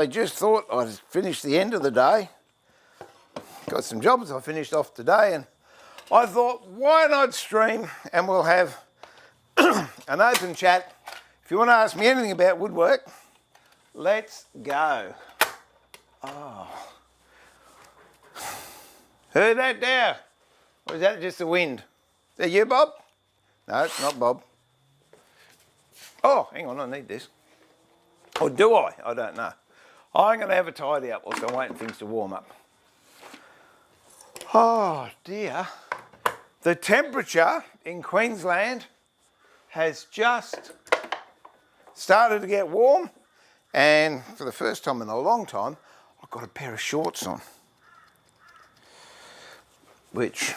I just thought I'd finished the end of the day. Got some jobs I finished off today, and I thought, why not stream and we'll have an open chat. If you want to ask me anything about woodwork, let's go. Oh. Heard that there? Or is that just the wind? Is that you, Bob? No, it's not Bob. Oh, hang on, I need this. Or do I? I don't know. I'm going to have a tidy up whilst I'm waiting for things to warm up. Oh dear. The temperature in Queensland has just started to get warm, and for the first time in a long time, I've got a pair of shorts on, which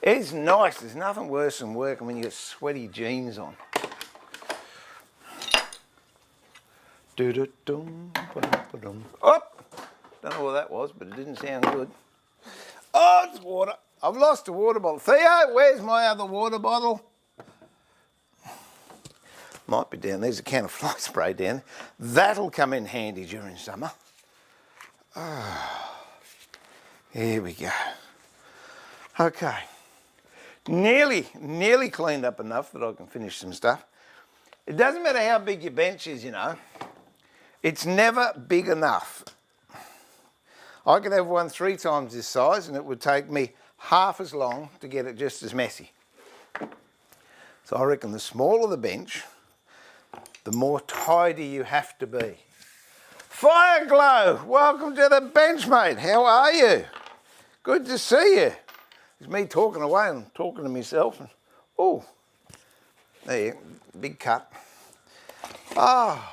is nice. There's nothing worse than working when you get sweaty jeans on. Oh, don't know what that was, but it didn't sound good. Oh, it's water. I've lost the water bottle. Theo, where's my other water bottle? Might be down. There's a can of fly spray down there. That'll come in handy during summer. Oh, here we go. Okay. Nearly cleaned up enough that I can finish some stuff. It doesn't matter how big your bench is, you know. It's never big enough. I could have one 3 times this size and it would take me half as long to get it just as messy. So I reckon the smaller the bench, the more tidy you have to be. Fireglow, welcome to the bench, mate. How are you? Good to see you. It's me talking away and talking to myself. And, oh, there you go, big cut. Oh,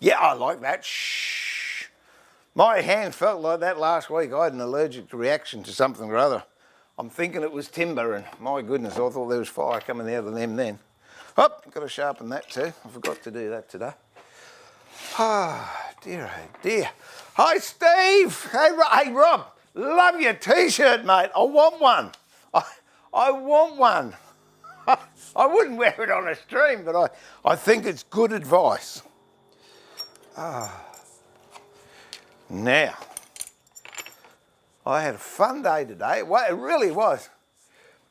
yeah, I like that. Shh. My hand felt like that last week. I had an allergic reaction to something or other. I'm thinking it was timber, and my goodness, I thought there was fire coming out of them then. Oh, got to sharpen that too. I forgot to do that today. Ah, dear, oh dear. Hi, Steve. Hey, Rob. Love your T-shirt, mate. I want one. I want one. I wouldn't wear it on a stream, but I think it's good advice. Now, I had a fun day today. Well, it really was.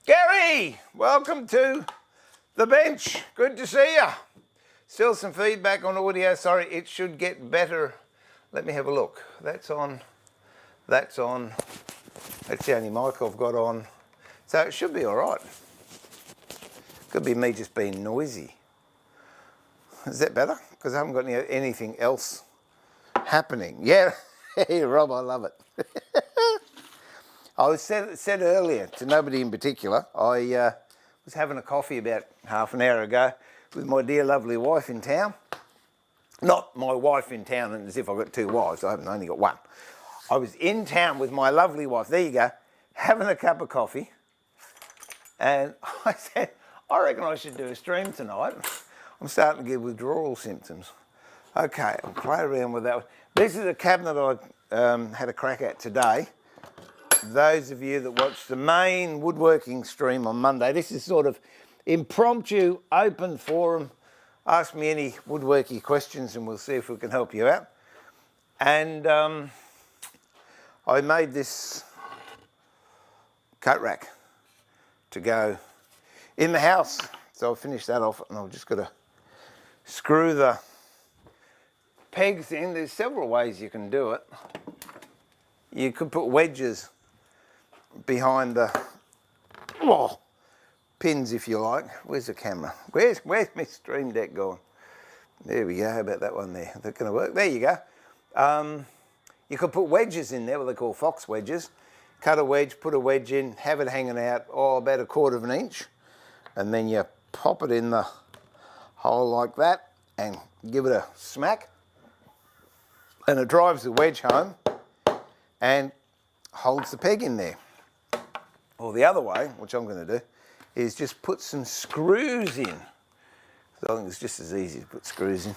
Gary, welcome to the bench. Good to see you. Still some feedback on audio. Sorry, it should get better. Let me have a look. That's on. That's on. That's the only mic I've got on. So it should be all right. Could be me just being noisy. Is that better? Because I haven't got anything else happening. Yeah, hey, Rob, I love it. I said earlier to nobody in particular, I was having a coffee about half an hour ago with my dear lovely wife in town. Not my wife in town, and as if I've got 2 wives, I haven't only got one. I was in town with my lovely wife, there you go, having a cup of coffee, and I said, I reckon I should do a stream tonight. I'm starting to get withdrawal symptoms. Okay, I'll play around with that. This is a cabinet I had a crack at today. Those of you that watched the main woodworking stream on Monday, this is sort of impromptu, open forum. Ask me any woodworking questions and we'll see if we can help you out. And I made this coat rack to go in the house. So I'll finish that off and I've just got to screw the pegs in. There's several ways you can do it. You could put wedges behind the pins if you like. Where's the camera? Where's my stream deck going? There we go. How about that one there? Is that going to work? There you go. You could put wedges in there, what they call fox wedges. Cut a wedge, put a wedge in, have it hanging out, about 1/4 of an inch, and then you pop it in the hole like that and give it a smack, and it drives the wedge home and holds the peg in there. Or the other way, which I'm going to do, is just put some screws in. So I think it's just as easy to put screws in.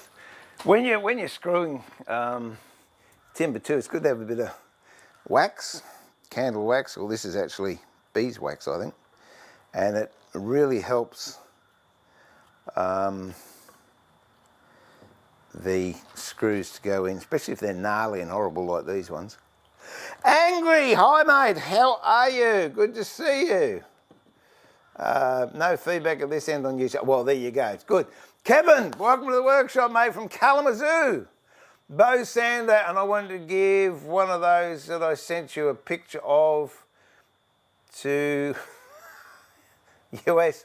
When you're screwing timber too, it's good to have a bit of wax, candle wax, or this is actually beeswax, I think, and it really helps the screws to go in, especially if they're gnarly and horrible like these ones. Angry, hi mate, how are you? Good to see you. No feedback at this end on YouTube. Well, there you go, it's good. Kevin, welcome to the workshop, mate, from Kalamazoo. Bow sander, and I wanted to give one of those that I sent you a picture of to US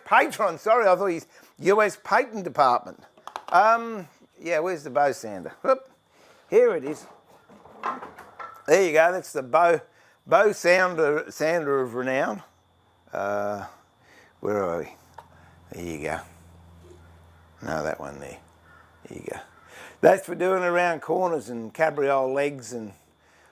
patron, sorry, I thought he's US patent department. Yeah, where's the bow sander? Whoop, here it is. There you go, that's the bow sander of renown. Where are we? There you go. No, that one there. There you go. That's for doing around corners and cabriole legs and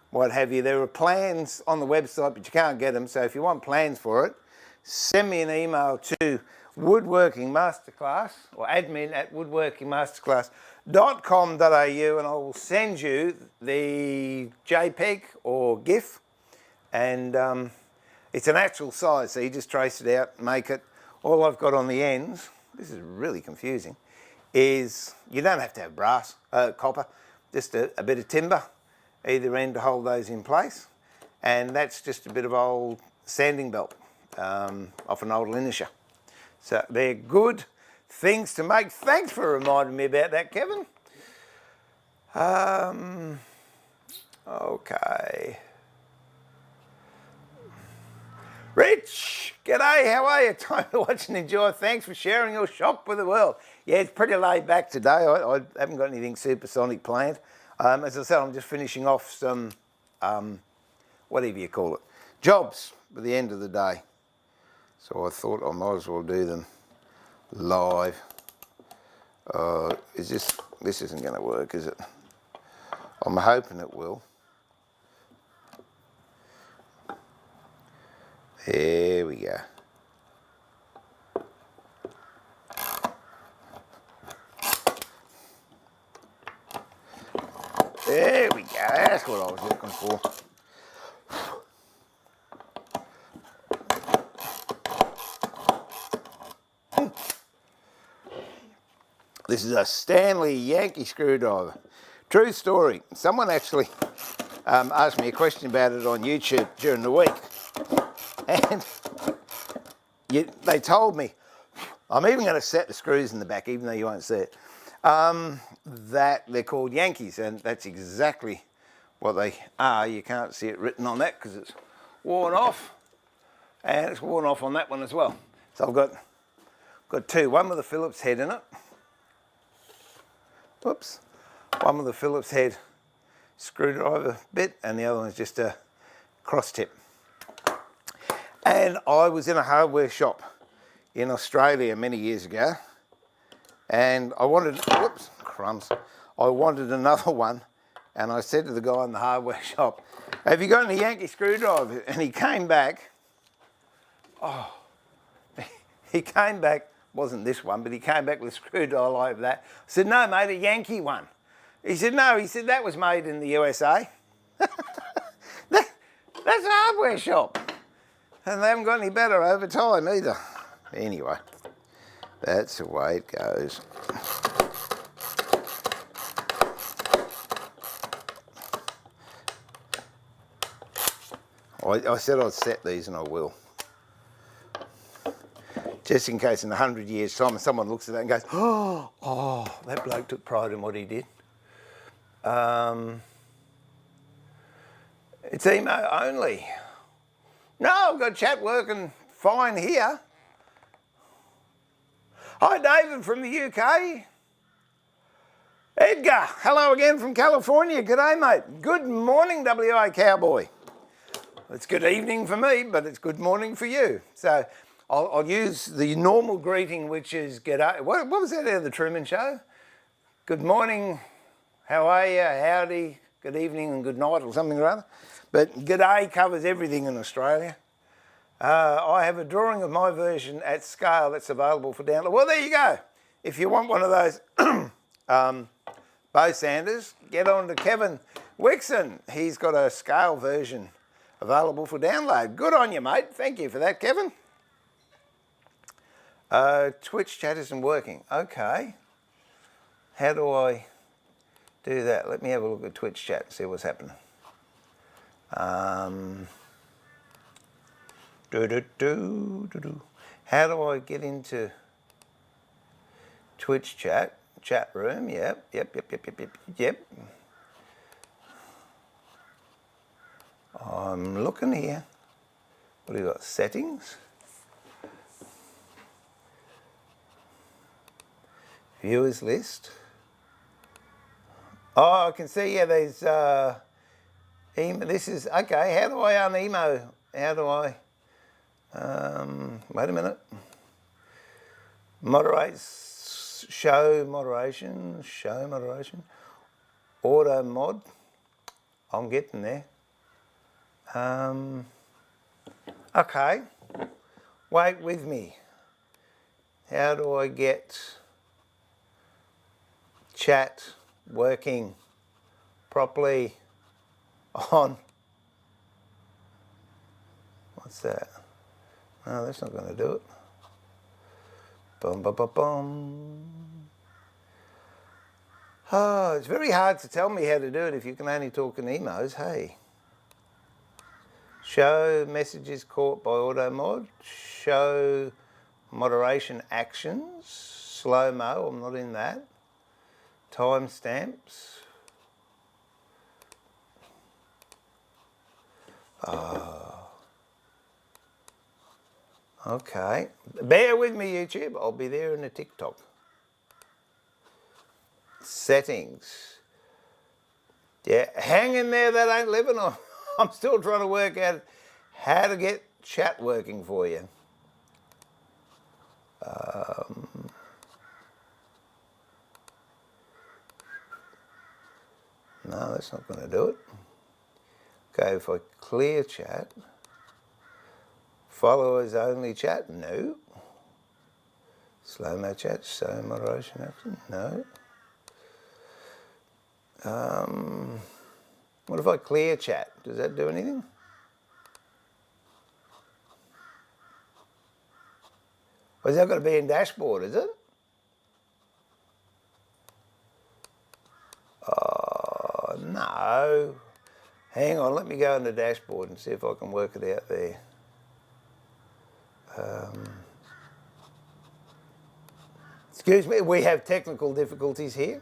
what have you. There are plans on the website, but you can't get them. So if you want plans for it, send me an email to Woodworking Masterclass or admin@woodworkingmasterclass.com.au and I will send you the JPEG or GIF. And it's an actual size, so you just trace it out, make it. All I've got on the ends, this is really confusing, is you don't have to have brass, copper, just a bit of timber, either end to hold those in place. And that's just a bit of old sanding belt off an old linisher. So they're good things to make. Thanks for reminding me about that, Kevin. Okay. Rich, g'day, how are you? Time to watch and enjoy. Thanks for sharing your shop with the world. Yeah, it's pretty laid back today. I haven't got anything supersonic planned. As I said, I'm just finishing off some, whatever you call it, jobs for the end of the day. So I thought I might as well do them live. This isn't going to work, is it? I'm hoping it will. There we go. There we go, that's what I was looking for. This is a Stanley Yankee screwdriver. True story. Someone actually asked me a question about it on YouTube during the week. And they told me, I'm even going to set the screws in the back, even though you won't see it, that they're called Yankees, and that's exactly what they are. You can't see it written on that because it's worn off, and it's worn off on that one as well. So I've got two, one with a Phillips head in it. Whoops. One with a Phillips head screwdriver bit, and the other one's just a cross tip. And I was in a hardware shop in Australia many years ago, and I wanted, whoops, crumbs. I wanted another one, and I said to the guy in the hardware shop, have you got any Yankee screwdriver? And he came back, he came back, wasn't this one, but he came back with a screwdriver like that. I said, no mate, a Yankee one. He said, no, he said, that was made in the USA. That's a hardware shop. And they haven't got any better over time either. Anyway, that's the way it goes. I said I'd set these, and I will. Just in case in 100 years' time someone looks at that and goes, oh, that bloke took pride in what he did. It's email only. No, I've got chat working fine here. Hi, David from the UK. Edgar, hello again from California. G'day, mate. Good morning, WA Cowboy. It's good evening for me, but it's good morning for you. So I'll use the normal greeting, which is g'day. What was that out of the Truman Show? Good morning, how are you, howdy, good evening and good night or something or other. But g'day covers everything in Australia. I have a drawing of my version at scale that's available for download. Well, there you go. If you want one of those bow sanders, get on to Kevin Wixon. He's got a scale version available for download. Good on you, mate. Thank you for that, Kevin. Twitch chat isn't working. Okay. How do I do that? Let me have a look at Twitch chat and see what's happening. How do I get into Twitch chat? Chat room, yep. I'm looking here. What do you got? Settings? Viewers list. Oh, I can see, yeah, there's this is, okay, how do I un-emo? How do I, wait a minute. Moderate, show moderation. Auto mod. I'm getting there. Okay, wait with me. How do I get chat working properly on? What's that? No, that's not going to do it. Bum, bum, bum, bum. Oh, it's very hard to tell me how to do it if you can only talk in emos, hey. Show messages caught by auto mod. Show moderation actions. Slow-mo, I'm not in that. Timestamps. Okay. Bear with me, YouTube. I'll be there in a TikTok. Settings. Yeah, hang in there, that ain't living on. I'm still trying to work out how to get chat working for you. No, that's not going to do it. Okay, if I clear chat, followers only chat, no. Slow-mo chat, show moderation action, no. What if I clear chat? Does that do anything? Or is that going to be in dashboard, is it? Oh, no. Hang on, let me go into dashboard and see if I can work it out there. Excuse me, we have technical difficulties here.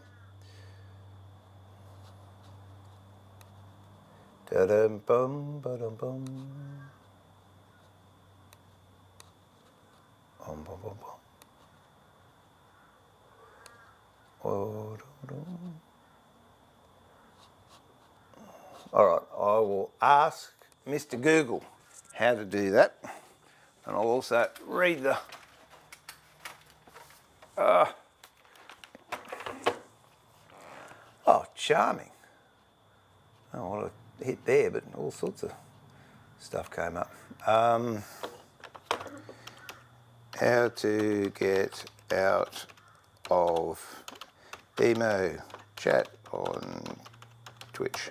Da-dum-bum, ba-dum-bum. Bum-bum-bum-bum. All right, I will ask Mr. Google how to do that. And I'll also read the... oh, charming. I don't want to hit there, but all sorts of stuff came up. How to get out of emo chat on Twitch.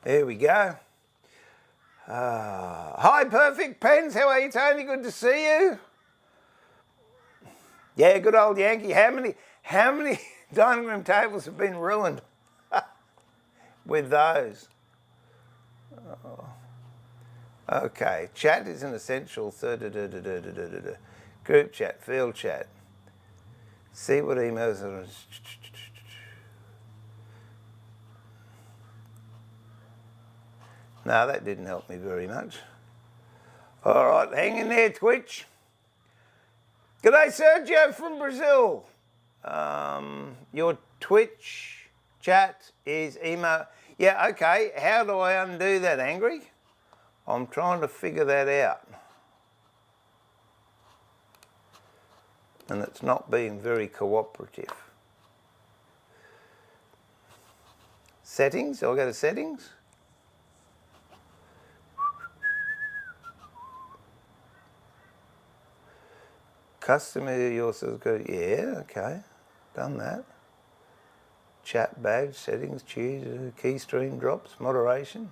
There we go. Hi, Perfect Pens. How are you, Tony? Good to see you. Yeah, good old Yankee. How many dining room tables have been ruined with those? Oh. Okay, chat is an essential. Group chat, field chat. See what emails are. No, that didn't help me very much. All right, hang in there, Twitch. G'day, Sergio from Brazil. Your Twitch chat is emo. Yeah, okay. How do I undo that, Angry? I'm trying to figure that out. And it's not being very cooperative. Settings, I'll go to settings. Customer yourself go, yeah, okay, done that. Chat badge, settings, choose, key stream drops, moderation.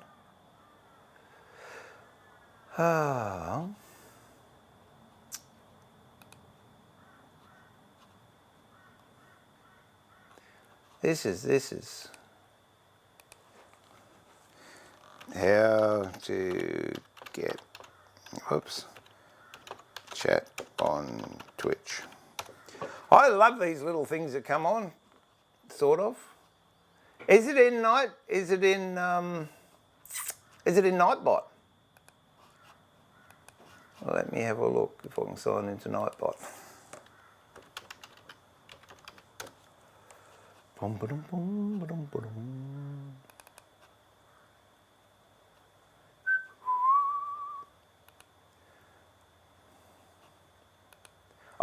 Ah. This is how to get, chat on Twitch. I love these little things that come on, sort of. Is it in Nightbot? Well, let me have a look if I can sign into Nightbot. Oh,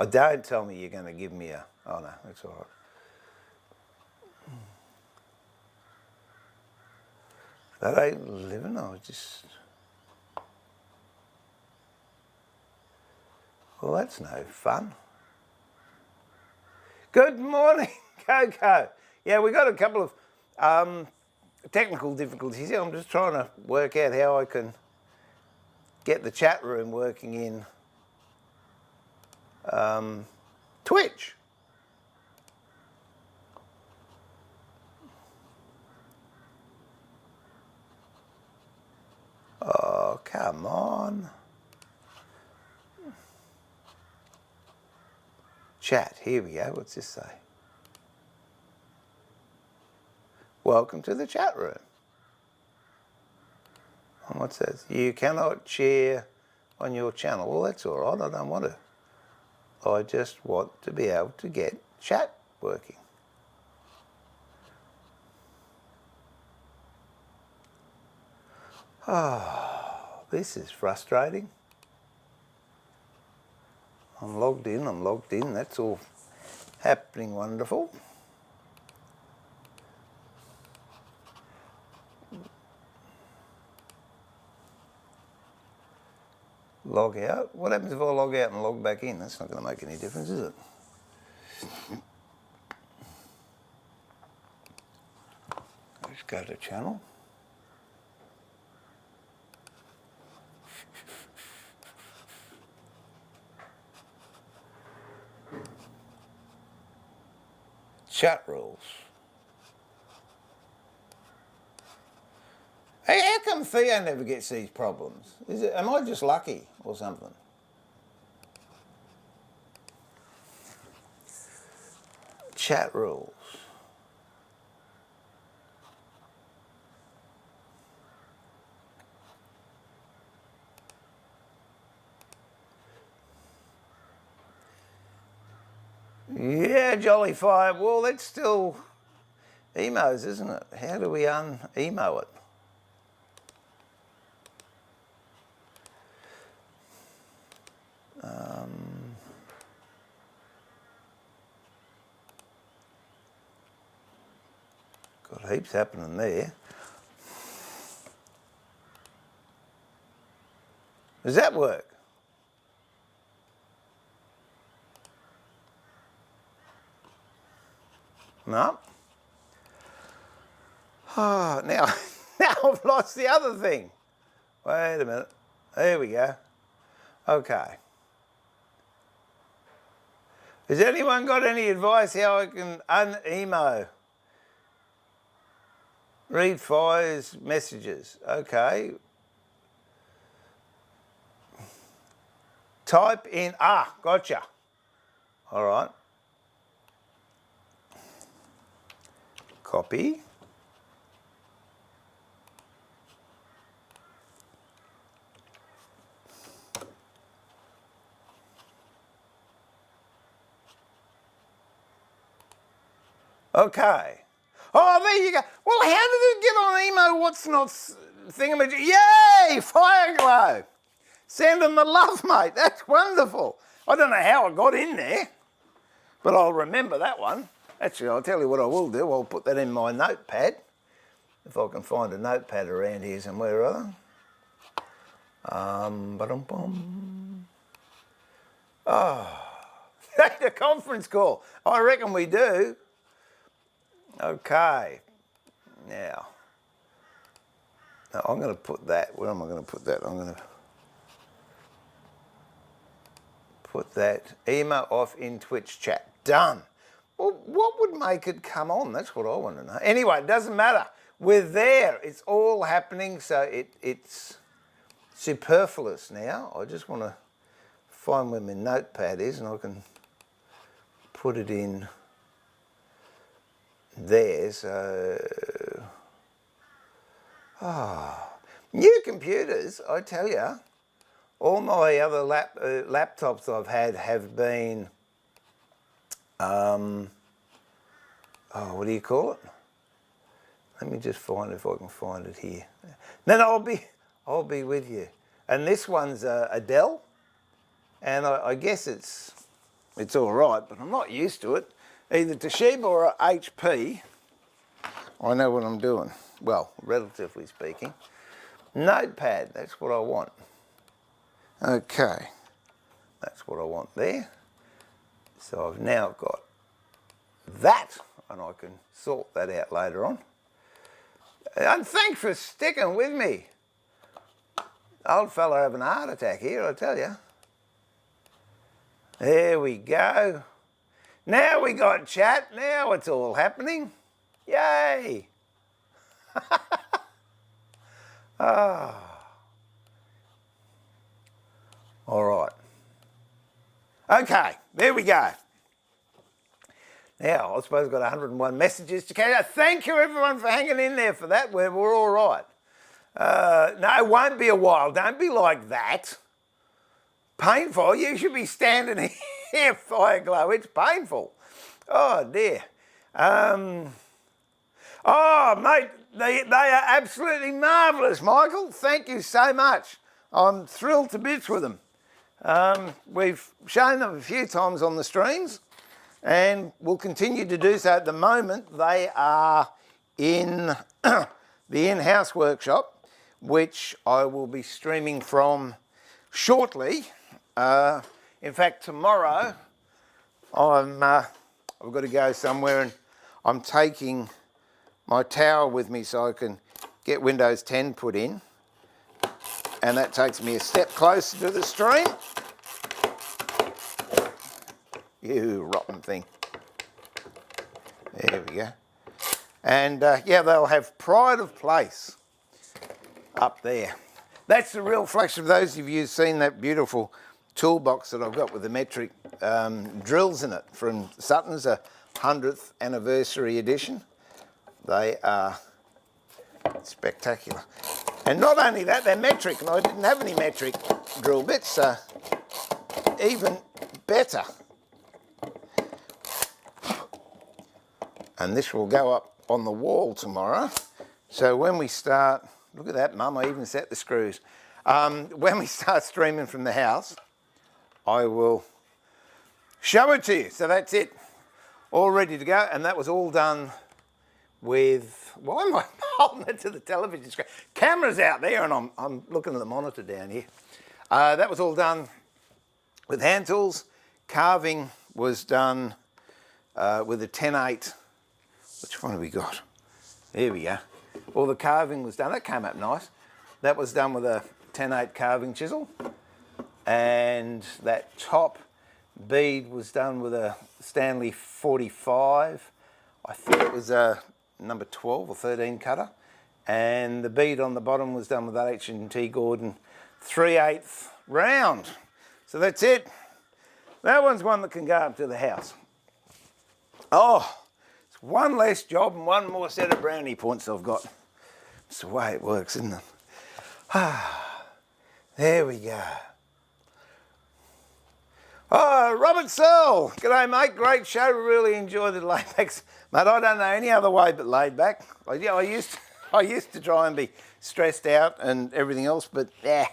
don't tell me you're going to give me a... Oh, no, that's all right. That ain't living, I just... Well, that's no fun. Good morning, Coco. Yeah, we got a couple of technical difficulties here. I'm just trying to work out how I can get the chat room working in Twitch. Oh, come on. Chat, here we go. What's this say? Welcome to the chat room. And what says? You cannot share on your channel. Well, that's all right. I don't want to. I just want to be able to get chat working. Oh, this is frustrating. I'm logged in, that's all happening wonderful. Log out. What happens if I log out and log back in? That's not going to make any difference, is it? Let's go to channel. Chat rules. Hey, how come Theo never gets these problems? Am I just lucky or something? Chat rules. Yeah, Jolly Fire. Well, that's still emos, isn't it? How do we un-emo it? Got heaps happening there. Does that work? No. Oh, now I've lost the other thing. Wait a minute. There we go. Okay. Has anyone got any advice how I can un-emo? Read Fire's messages. Okay. Type in, gotcha. All right. Copy. Okay. Oh, there you go. Well, how did it get on emo? What's not thingamajig? Yay! Fireglow. Send them the love, mate. That's wonderful. I don't know how it got in there, but I'll remember that one. Actually, I'll tell you what I will do. I'll put that in my notepad. If I can find a notepad around here somewhere or other. Oh, a conference call. I reckon we do. Okay. Now I'm going to put that. Where am I going to put that? I'm going to put that emo off in Twitch chat. Done. Well, what would make it come on? That's what I want to know. Anyway, it doesn't matter. We're there. It's all happening, so it's superfluous now. I just want to find where my notepad is and I can put it in there. So, new computers, I tell you. All my other laptops I've had have been, what do you call it? Let me just find if I can find it here. Then I'll be with you. And this one's a Dell, and I guess it's all right, but I'm not used to it. Either Toshiba or HP. I know what I'm doing. Well, relatively speaking. Notepad, that's what I want. Okay, that's what I want there. So I've now got that, and I can sort that out later on. And thanks for sticking with me. Old fella having a heart attack here, I tell you. There we go. Now we got chat. Now it's all happening. Yay. Oh. All right. Okay, there we go. Now, I suppose I've got 101 messages to carry out. Thank you, everyone, for hanging in there for that. We're all right. No, it won't be a while. Don't be like that. Painful. You should be standing here, fire glow. It's painful. Oh, dear. Oh, mate, they are absolutely marvellous, Michael. Thank you so much. I'm thrilled to bits with them. We've shown them a few times on the streams, and we'll continue to do so. At the moment, they are in the in-house workshop, which I will be streaming from shortly. In fact, tomorrow, I've got to go somewhere, and I'm taking my tower with me so I can get Windows 10 put in. And that takes me a step closer to the stream. You rotten thing. There we go. And yeah, they'll have pride of place up there. That's the real flash of those of you who've seen that beautiful toolbox that I've got with the metric drills in it from Sutton's 100th anniversary edition. They are spectacular. And not only that, they're metric, and I didn't have any metric drill bits, so even better. And this will go up on the wall tomorrow. So when we start, look at that, Mum, I even set the screws. When we start streaming from the house, I will show it to you. So that's it, all ready to go. And that was all done with, why am I holding it to the television screen? Camera's out there, and I'm looking at the monitor down here. That was all done with hand tools. Carving was done with a 10/8. Which one have we got? There we go. All the carving was done. That came up nice. That was done with a 10/8 carving chisel. And that top bead was done with a Stanley 45. I think it was a number 12 or 13 cutter. And the bead on the bottom was done with that H&T Gordon 3/8 round. So that's it. That one's one that can go up to the house. Oh, it's one less job and one more set of brownie points I've got. It's the way it works, isn't it? There we go. Oh, Robert Searle. G'day, mate. Great show. Really enjoyed the laidbacks. Mate, I don't know any other way but laid back. I used to try and be stressed out and everything else, but yeah,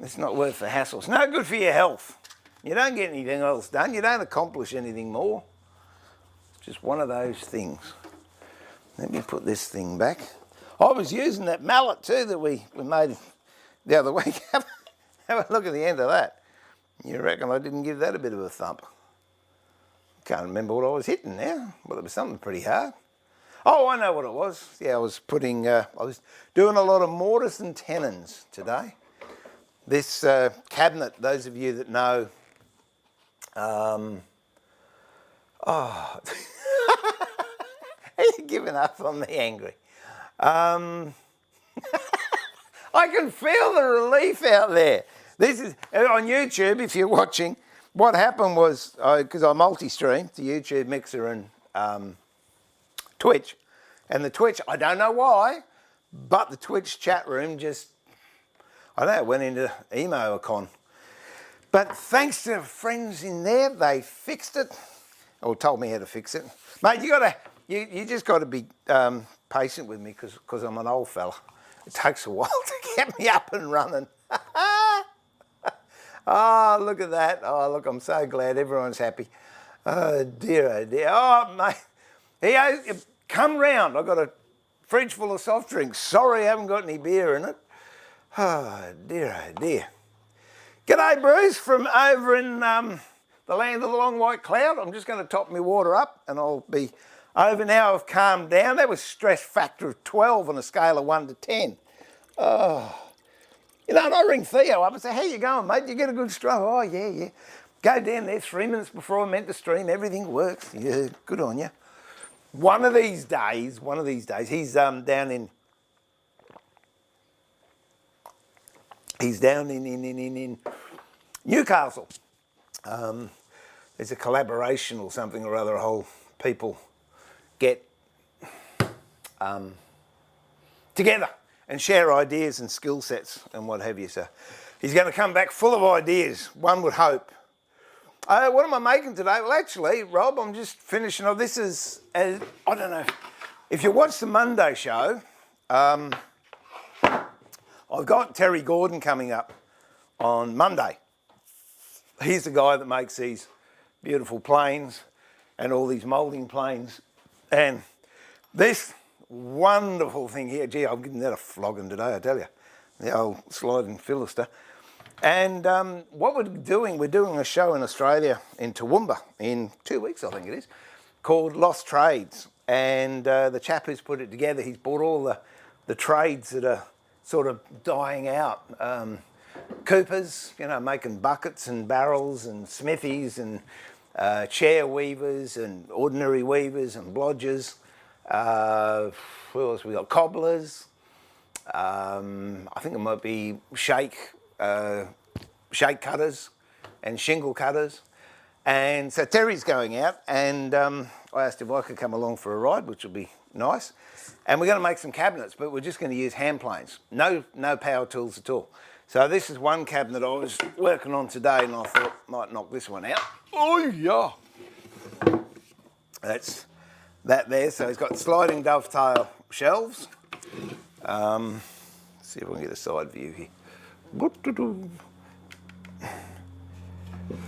it's not worth the hassle. It's no good for your health. You don't get anything else done. You don't accomplish anything more. It's just one of those things. Let me put this thing back. I was using that mallet too that we made the other week. Have a look at the end of that. You reckon I didn't give that a bit of a thump? Can't remember what I was hitting now. Well, it was something pretty hard. Oh, I know what it was. Yeah, I was doing a lot of mortise and tenons today. This cabinet, those of you that know, Oh, are you giving up on me, angry? I can feel the relief out there. This is on YouTube. If you're watching, what happened was because I multi-stream to YouTube, Mixer, and Twitch, and the Twitch, I don't know why, but the Twitch chat room just, I don't know, it went into emo-con. But thanks to friends in there, they fixed it, or told me how to fix it. Mate, you just got to be patient with me because I'm an old fella. It takes a while to get me up and running. Oh, look at that. Oh, look, I'm so glad everyone's happy. Oh, dear, oh, dear. Oh, mate. Come round. I've got a fridge full of soft drinks. Sorry I haven't got any beer in it. Oh, dear, oh, dear. G'day, Bruce, from over in the land of the long white cloud. I'm just going to top my water up and I'll be over now. I've calmed down. That was stress factor of 12 on a scale of 1 to 10. Oh. You know, and I ring Theo up and say, how you going, mate? You get a good stroke? Oh, yeah, yeah. Go down there 3 minutes before I meant to stream. Everything works. Yeah, good on you. One of these days, he's down in Newcastle. There's a collaboration or something or other, whole people get together and share ideas and skill sets and what have you. So he's going to come back full of ideas, one would hope. What am I making today? Well, actually, Rob, I'm just finishing off. This is, I don't know, if you watch the Monday show, I've got Terry Gordon coming up on Monday. He's the guy that makes these beautiful planes and all these moulding planes. And this wonderful thing here, gee, I'm giving that a flogging today, I tell you. The old sliding Philister. And what we're doing a show in Australia, in Toowoomba, in 2 weeks, I think it is, called Lost Trades. And the chap who's put it together, he's brought all the trades that are sort of dying out. Coopers, you know, making buckets and barrels, and smithies, and chair weavers, and ordinary weavers, and blodgers. What else we got? Cobblers. I think it might be shake cutters and shingle cutters. And so Terry's going out, and I asked if I could come along for a ride, which would be nice. And we're going to make some cabinets, but we're just going to use hand planes. No power tools at all. So this is one cabinet I was working on today, and I thought might knock this one out. Oh yeah. That's that there. So it's got sliding dovetail shelves. See if we can get a side view here.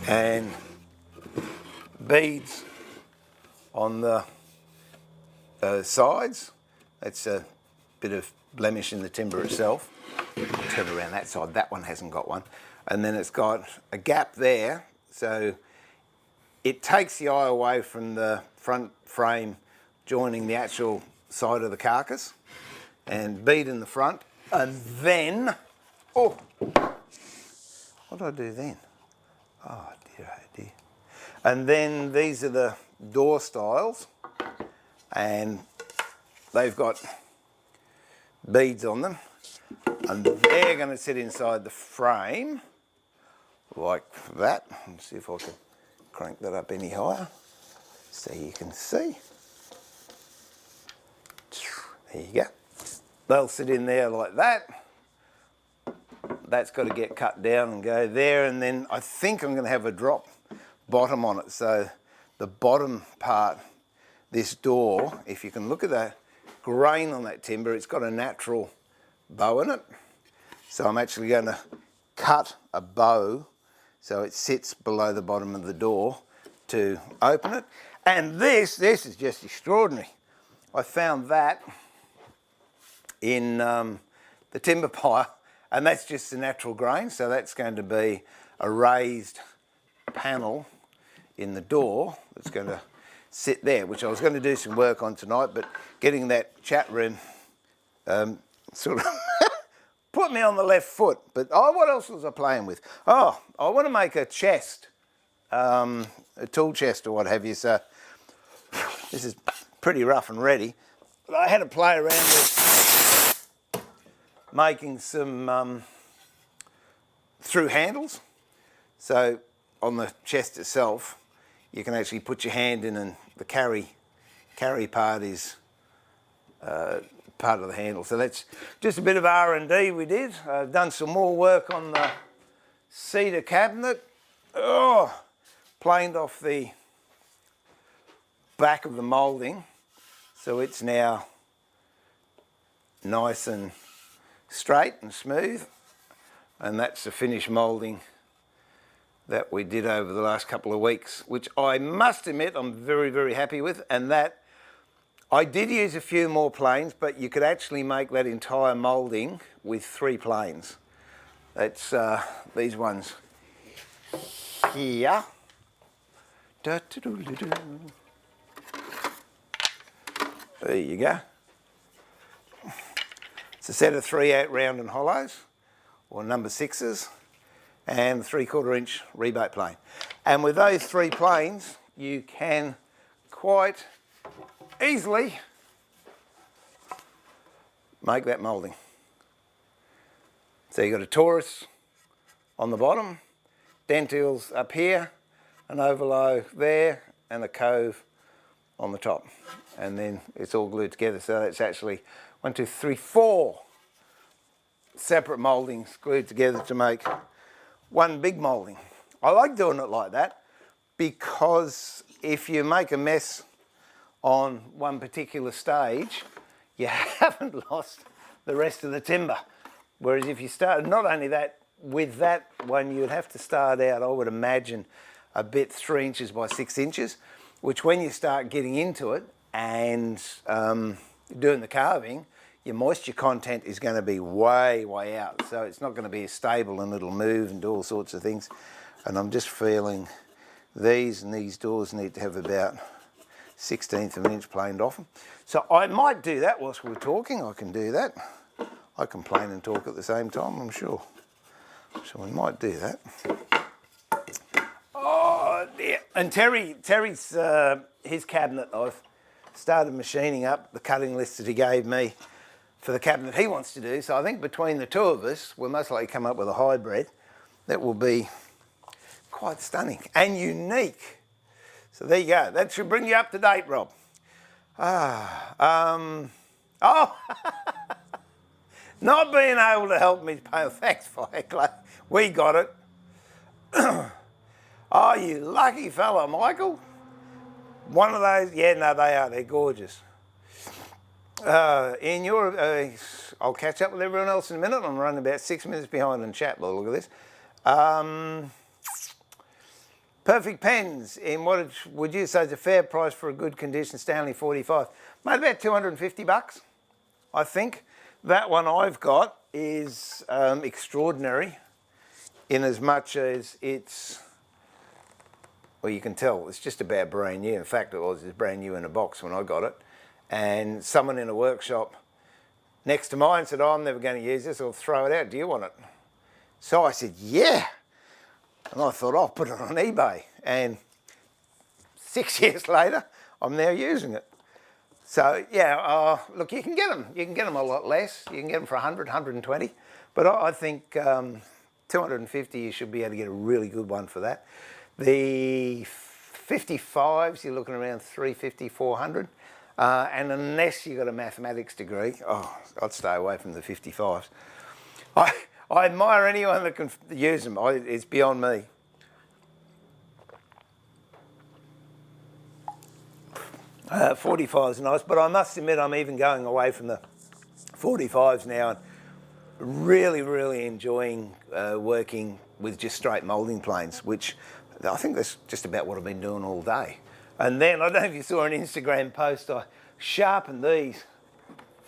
And beads on the sides. That's a bit of blemish in the timber itself. Turn around that side, that one hasn't got one. And then it's got a gap there, so it takes the eye away from the front frame joining the actual side of the carcass, and bead in the front. And then, oh, what did I do then? Oh dear, oh dear. And then these are the door styles, and they've got beads on them, and they're going to sit inside the frame like that. Let's see if I can crank that up any higher so you can see. There you go. They'll sit in there like that. That's got to get cut down and go there, and then I think I'm going to have a drop bottom on it. So the bottom part, this door, if you can look at that grain on that timber, it's got a natural bow in it. So I'm actually going to cut a bow so it sits below the bottom of the door to open it. And this is just extraordinary. I found that in the timber pile, and that's just the natural grain. So that's going to be a raised panel in the door that's going to sit there, which I was going to do some work on tonight, but getting that chat room sort of put me on the left foot. But what else was I playing with? Oh, I want to make a chest, a tool chest or what have you. So This is pretty rough and ready. But I had to play around with making some through handles. So on the chest itself, you can actually put your hand in, and the carry part is part of the handle. So that's just a bit of R&D we did. I've done some more work on the cedar cabinet. Oh, planed off the back of the moulding, so it's now nice and straight and smooth, and that's the finished moulding that we did over the last couple of weeks, which I must admit I'm very, very happy with. And that I did use a few more planes, but you could actually make that entire moulding with 3 planes. That's these ones here. There you go. It's a set of 3/8 round and hollows, or number 6s, and 3/4 inch rebate plane. And with those 3 planes, you can quite easily make that moulding. So you've got a torus on the bottom, dentils up here, an overlow there, and a cove on the top. And then it's all glued together. So that's actually 1, 2, 3, 4 separate mouldings glued together to make one big moulding. I like doing it like that because if you make a mess on one particular stage, you haven't lost the rest of the timber. Whereas if you start, not only that, with that one you'd have to start out, I would imagine, a bit 3 inches by 6 inches, which when you start getting into it and doing the carving, your moisture content is going to be way, way out. So it's not going to be as stable, and it'll move and do all sorts of things. And I'm just feeling these and these doors need to have about 1/16 of an inch planed off them. So I might do that whilst we're talking. I can do that. I can plane and talk at the same time, I'm sure. So we might do that. Oh dear. And Terry's his cabinet, I've started machining up the cutting list that he gave me for the cabinet he wants to do. So I think between the two of us, we'll most likely come up with a hybrid that will be quite stunning and unique. So there you go. That should bring you up to date, Rob. Not being able to help me pay. Thanks, Fireclay. We got it. Oh, you lucky fella, Michael. One of those, yeah, no, they are. They're gorgeous. In your, I'll catch up with everyone else in a minute. I'm running about 6 minutes behind in chat, but look at this. Perfect pens, in what would you say is a fair price for a good condition Stanley 45? Made about 250 bucks, I think. That one I've got is extraordinary in as much as it's, well, you can tell it's just about brand new. In fact, it was brand new in a box when I got it. And someone in a workshop next to mine said, oh, I'm never going to use this, I'll throw it out. Do you want it? So I said, yeah. And I thought, I'll put it on eBay. And 6 years later, I'm now using it. So, yeah, look, you can get them. You can get them a lot less. You can get them for 100, 120. But I think 250, you should be able to get a really good one for that. The 55s, you're looking around 350, 400. And unless you've got a mathematics degree, I'd stay away from the 55s. I admire anyone that can use them. It's beyond me. Uh, 45s are nice, but I must admit I'm even going away from the 45s now and really, really enjoying working with just straight moulding planes, which I think that's just about what I've been doing all day. And then, I don't know if you saw an Instagram post, I sharpened these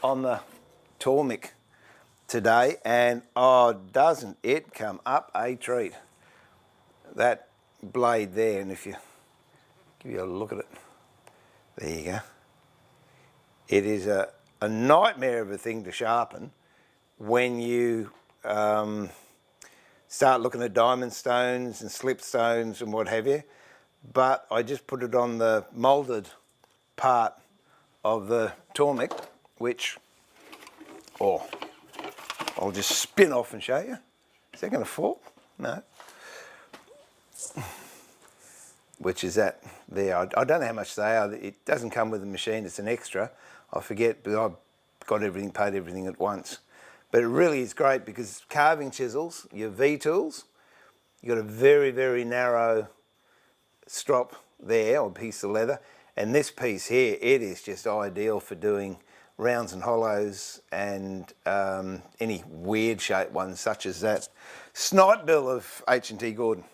on the Tormic today, and doesn't it come up a treat. That blade there, and if you give you a look at it, there you go. It is a nightmare of a thing to sharpen when you start looking at diamond stones and slip stones and what have you. But I just put it on the moulded part of the turmeric, which, oh, I'll just spin off and show you. Is that going to fall? No. Which is that there. I don't know how much they are. It doesn't come with the machine. It's an extra. I forget, but I've got everything, paid everything at once. But it really is great because carving chisels, your V-tools, you've got a very, very narrow strop there, or piece of leather. And this piece here, it is just ideal for doing rounds and hollows and any weird shaped ones such as that snipe bill of H&T Gordon,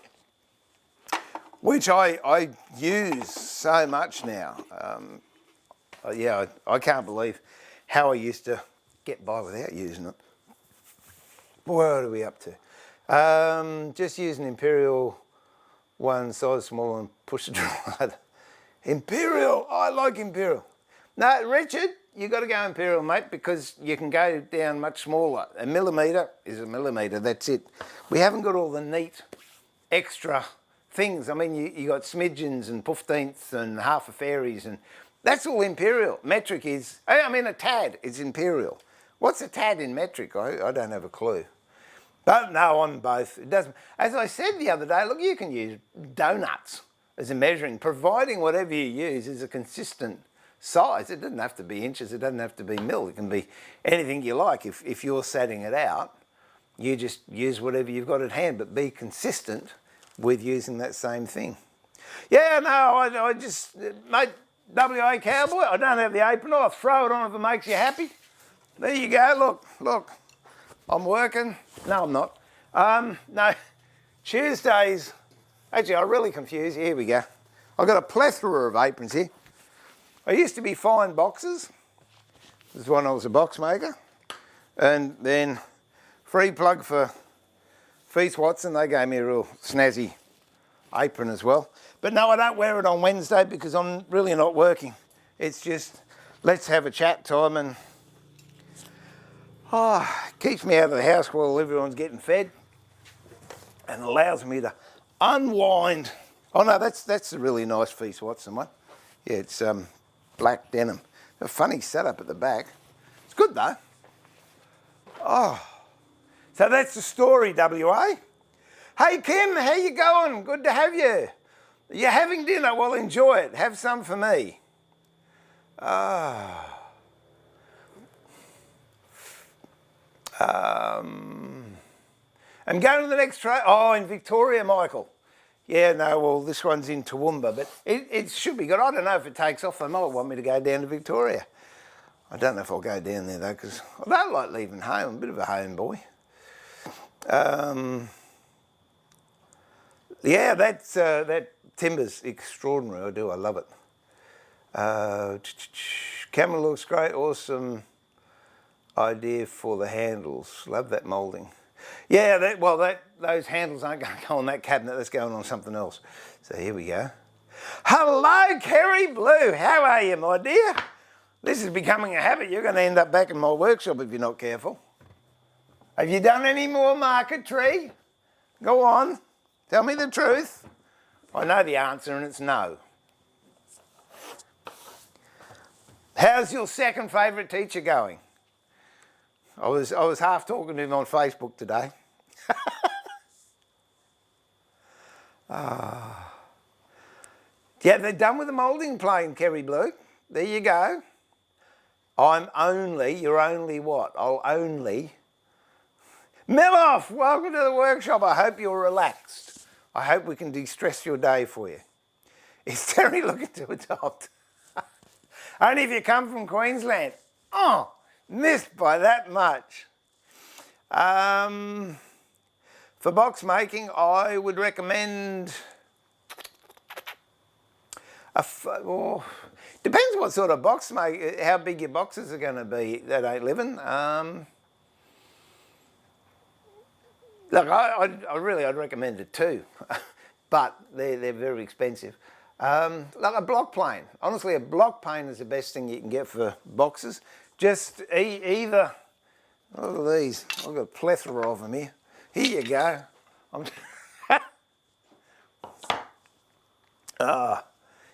which I use so much now. Yeah, I can't believe how I used to get by without using it. What are we up to? Just use an Imperial one size smaller and push the drill harder. Imperial, I like Imperial. No, Richard, you got to go Imperial, mate, because you can go down much smaller. A millimetre is a millimetre, that's it. We haven't got all the neat extra things. I mean, you got smidgens and 15ths and half a fairies, and that's all Imperial. Metric is, I mean, a tad is Imperial. What's a tad in metric? I don't have a clue. But no, on both. It doesn't. As I said the other day, look, you can use donuts as a measuring, providing whatever you use is a consistent size. It doesn't have to be inches, it doesn't have to be mil, it can be anything you like. If you're setting it out, you just use whatever you've got at hand, but be consistent with using that same thing. Yeah, no, I just, mate, WA cowboy, I don't have the apron, I'll throw it on if it makes you happy. There you go, look, I'm working. No, I'm not. No, Tuesdays, actually, I'm really confused. Here we go. I've got a plethora of aprons here. I used to be fine boxes. This is when I was a box maker. And then free plug for Feast Watson. They gave me a real snazzy apron as well. But no, I don't wear it on Wednesday because I'm really not working. It's just, let's have a chat time, and keeps me out of the house while everyone's getting fed and allows me to unwind. Oh no, that's a really nice Feast Watson one. Yeah, it's black denim. A funny setup at the back. It's good though. Oh, so that's the story, WA. Hey Kim, how you going? Good to have you. You're having dinner? Well, enjoy it. Have some for me. I'm going to the next trade. Oh, in Victoria, Michael. Yeah, no, well, this one's in Toowoomba, but it should be good. I don't know if it takes off. They might want me to go down to Victoria. I don't know if I'll go down there, though, because I don't like leaving home. I'm a bit of a homeboy. Yeah, that timber's extraordinary. I do. I love it. Camera looks great. Awesome idea for the handles. Love that moulding. Yeah, those handles aren't going to go on that cabinet. That's going on something else. So here we go. Hello, Kerry Blue. How are you, my dear? This is becoming a habit. You're going to end up back in my workshop if you're not careful. Have you done any more marquetry? Go on. Tell me the truth. I know the answer, and it's no. How's your second favourite teacher going? I was half talking to him on Facebook today. Yeah, they're done with the moulding plane, Kerry Blue. There you go. You're only what? I'll only. Meloff, welcome to the workshop. I hope you're relaxed. I hope we can de-stress your day for you. Is Terry looking to adopt? Only if you come from Queensland. Oh, missed by that much. For box making, I would recommend depends what sort of box make, how big your boxes are going to be that ain't living. Look, I'd recommend it too, but they're very expensive. Like a block plane. Honestly, a block plane is the best thing you can get for boxes. Just either, look at these. I've got a plethora of them here. Here you go.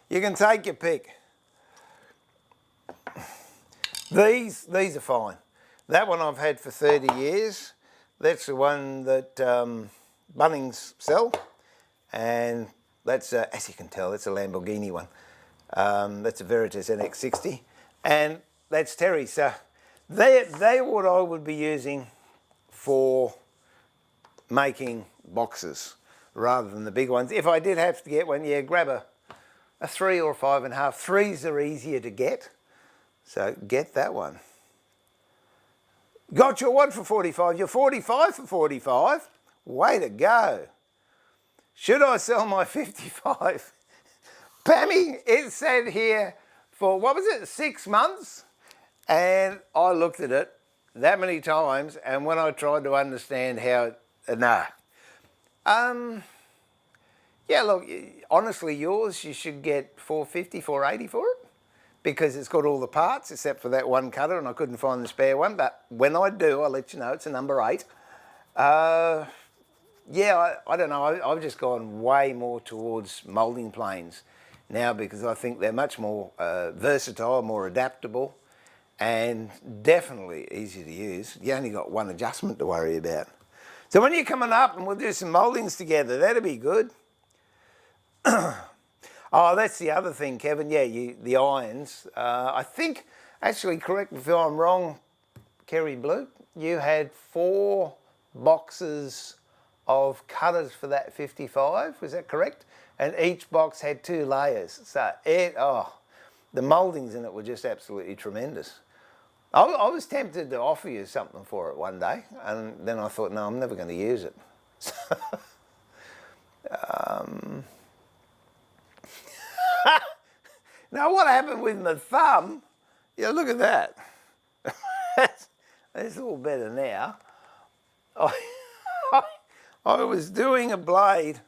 You can take your pick. These are fine. That one I've had for 30 years. That's the one that Bunnings sell, and that's, as you can tell, that's a Lamborghini one. That's a Veritas NX60, and that's Terry's. So they're what I would be using for making boxes rather than the big ones. If I did have to get one, yeah, grab a 3 or 5.5. 3s are easier to get, so get that one. Got your what for 45? You're 45 for 45? Way to go. Should I sell my 55? Pammy, it said here for, what was it, 6 months? And I looked at it that many times, and when I tried to understand how, nah. Yeah, look, honestly, yours, you should get 450, 480 for it, because it's got all the parts except for that one cutter, and I couldn't find the spare one, but when I do, I'll let you know. It's a number 8. Yeah, I don't know. I've just gone way more towards moulding planes now, because I think they're much more versatile, more adaptable, and definitely easy to use. You only got one adjustment to worry about. So when you're coming up and we'll do some mouldings together, that'll be good. Oh, that's the other thing, Kevin. Yeah, the irons. I think, actually, correct me if I'm wrong, Kerry Blue, you had 4 boxes of cutters for that 55, was that correct? And each box had 2 layers. So the mouldings in it were just absolutely tremendous. I was tempted to offer you something for it one day, and then I thought, no, I'm never going to use it. Now what happened with my thumb, yeah, look at that. It's all better now. I was doing a blade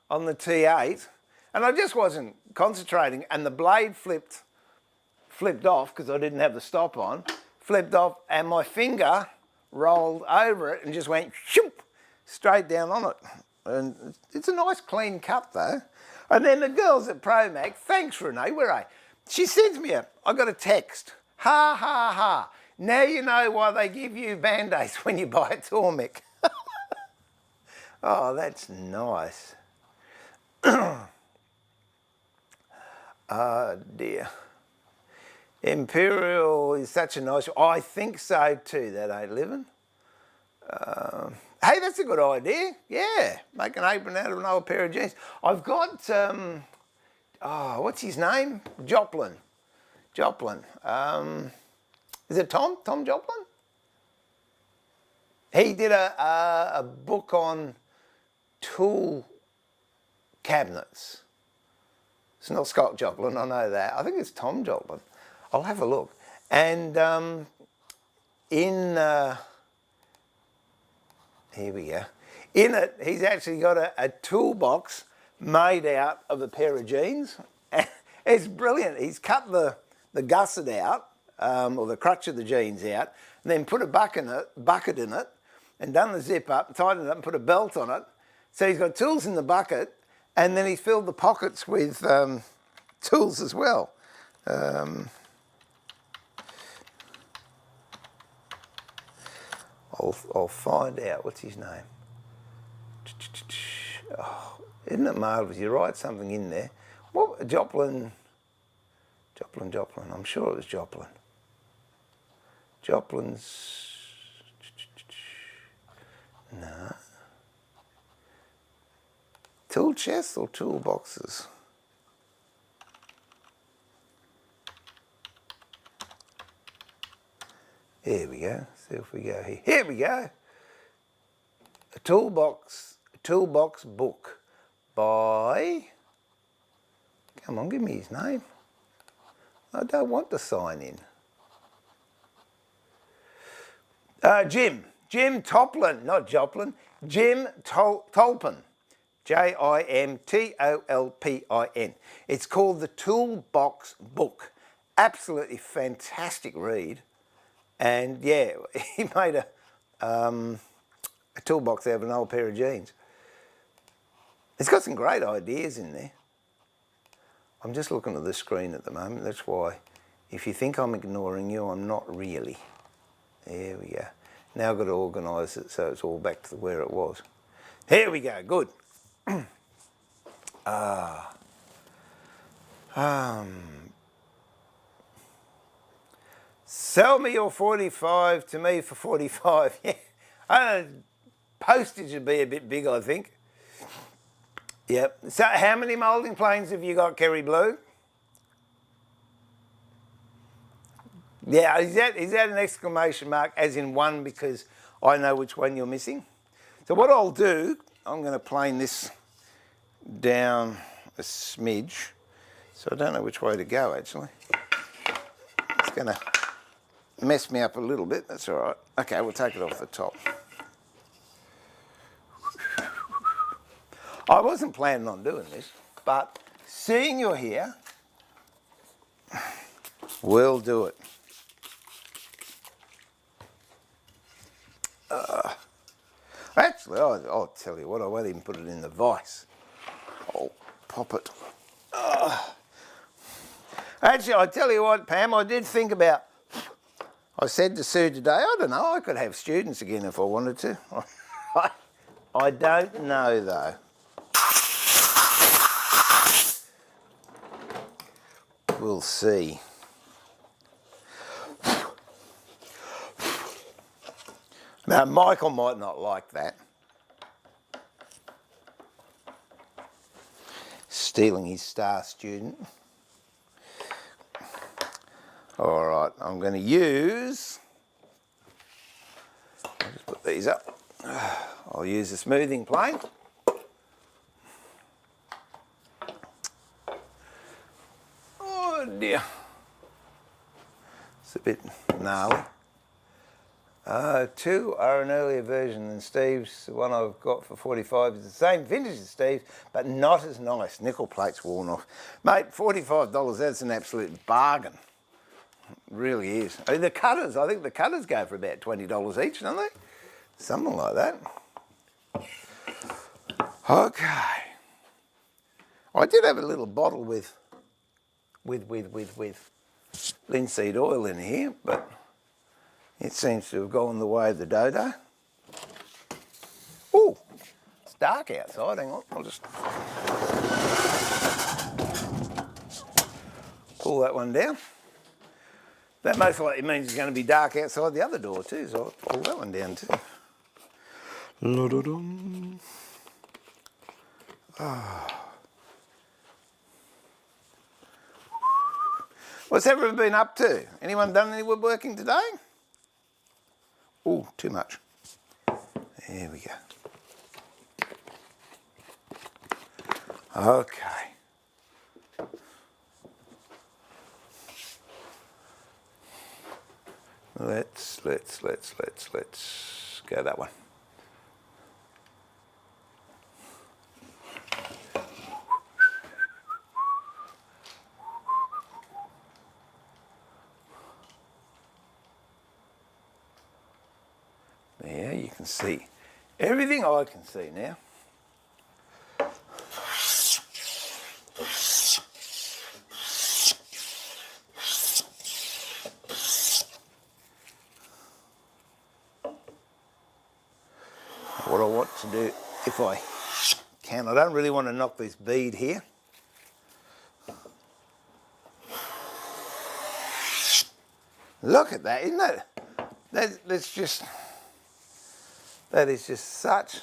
on the T8, and I just wasn't concentrating, and the blade flipped off because I didn't have the stop on, flipped off, and my finger rolled over it and just went shoop, straight down on it. And it's a nice clean cut though. And then the girls at ProMac, thanks Renee, where are they? She sends me I got a text. Ha ha ha. Now you know why they give you Band-Aids when you buy a Tormek. Oh, that's nice. Oh dear. Imperial is such a nice, I think so too, that ain't living. Hey, that's a good idea. Yeah, make an apron out of an old pair of jeans. I've got, what's his name? Joplin. Is it Tom? Tom Joplin? He did a book on tool cabinets. It's not Scott Joplin, I know that. I think it's Tom Joplin. I'll have a look. And here we go. In it, he's actually got a toolbox made out of a pair of jeans. It's brilliant. He's cut the gusset out, or the crutch of the jeans out, and then put a bucket in it, and done the zip up, tightened it up, and put a belt on it. So he's got tools in the bucket, and then he's filled the pockets with tools as well. I'll find out. What's his name? Oh, isn't it marvellous? You write something in there. What, Joplin. I'm sure it was Joplin. Joplin's. No. Tool chests or toolboxes? Here we go. See if we go here. Here we go. A toolbox book by. Come on, give me his name. I don't want to sign in. Jim Toplin, not Joplin. Jim Tolpin. Jimtolpin. It's called The Toolbox Book. Absolutely fantastic read. And yeah, he made a toolbox out of an old pair of jeans. It's got some great ideas in there. I'm just looking at the screen at the moment, that's why If you think I'm ignoring you, I'm not really. There we go. Now I've got to organise it so it's all back to where it was. Here we go, good. Sell me your 45 to me for 45. Yeah, postage would be a bit big, I think. Yep. So how many moulding planes have you got, Kerry Blue? Yeah, is that an exclamation mark, as in one, because I know which one you're missing? So what I'll do, I'm going to plane this down a smidge. So I don't know which way to go, actually. It's going to mess me up a little bit, that's all right. Okay, we'll take it off the top. I wasn't planning on doing this, but seeing you're here, we'll do it. Actually, I'll tell you what, I won't even put it in the vise. I'll pop it. Actually, I tell you what, Pam, I did think about, I said to Sue today, I don't know, I could have students again if I wanted to. I don't know, though. We'll see. Now, Michael might not like that. Stealing his star student. All right, I'm going to use, I'll just put these up. I'll use a smoothing plane. Oh dear. It's a bit gnarly. Two are an earlier version than Steve's. The one I've got for 45 is the same vintage as Steve's, but not as nice. Nickel plate's worn off. Mate, $45, that's an absolute bargain. It really is. I mean, the cutters, I think the cutters go for about $20 each, don't they? Something like that. Okay. I did have a little bottle with linseed oil in here, but it seems to have gone the way of the dodo. Oh, it's dark outside. Hang on, I'll just pull that one down. That most likely means it's going to be dark outside the other door too, so I'll pull that one down too. What's everyone been up to? Anyone done any woodworking today? Oh, too much. There we go. Okay. Let's go that one. There, you can see everything I can see now. What I want to do, if I can, I don't really want to knock this bead here. Look at that, isn't it? That is just such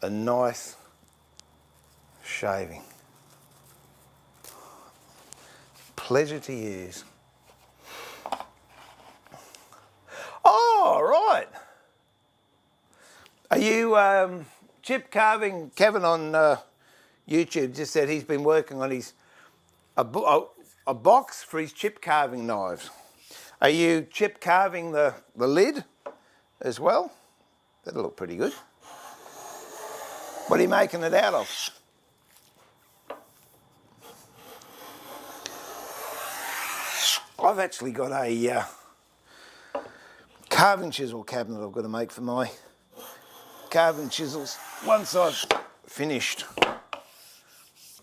a nice shaving. Pleasure to use. Oh, right. Are you chip carving? Kevin on YouTube just said he's been working on a box for his chip carving knives. Are you chip carving the lid as well? That'll look pretty good. What are you making it out of? I've actually got a carving chisel cabinet I've got to make for my carving chisels. Once I've finished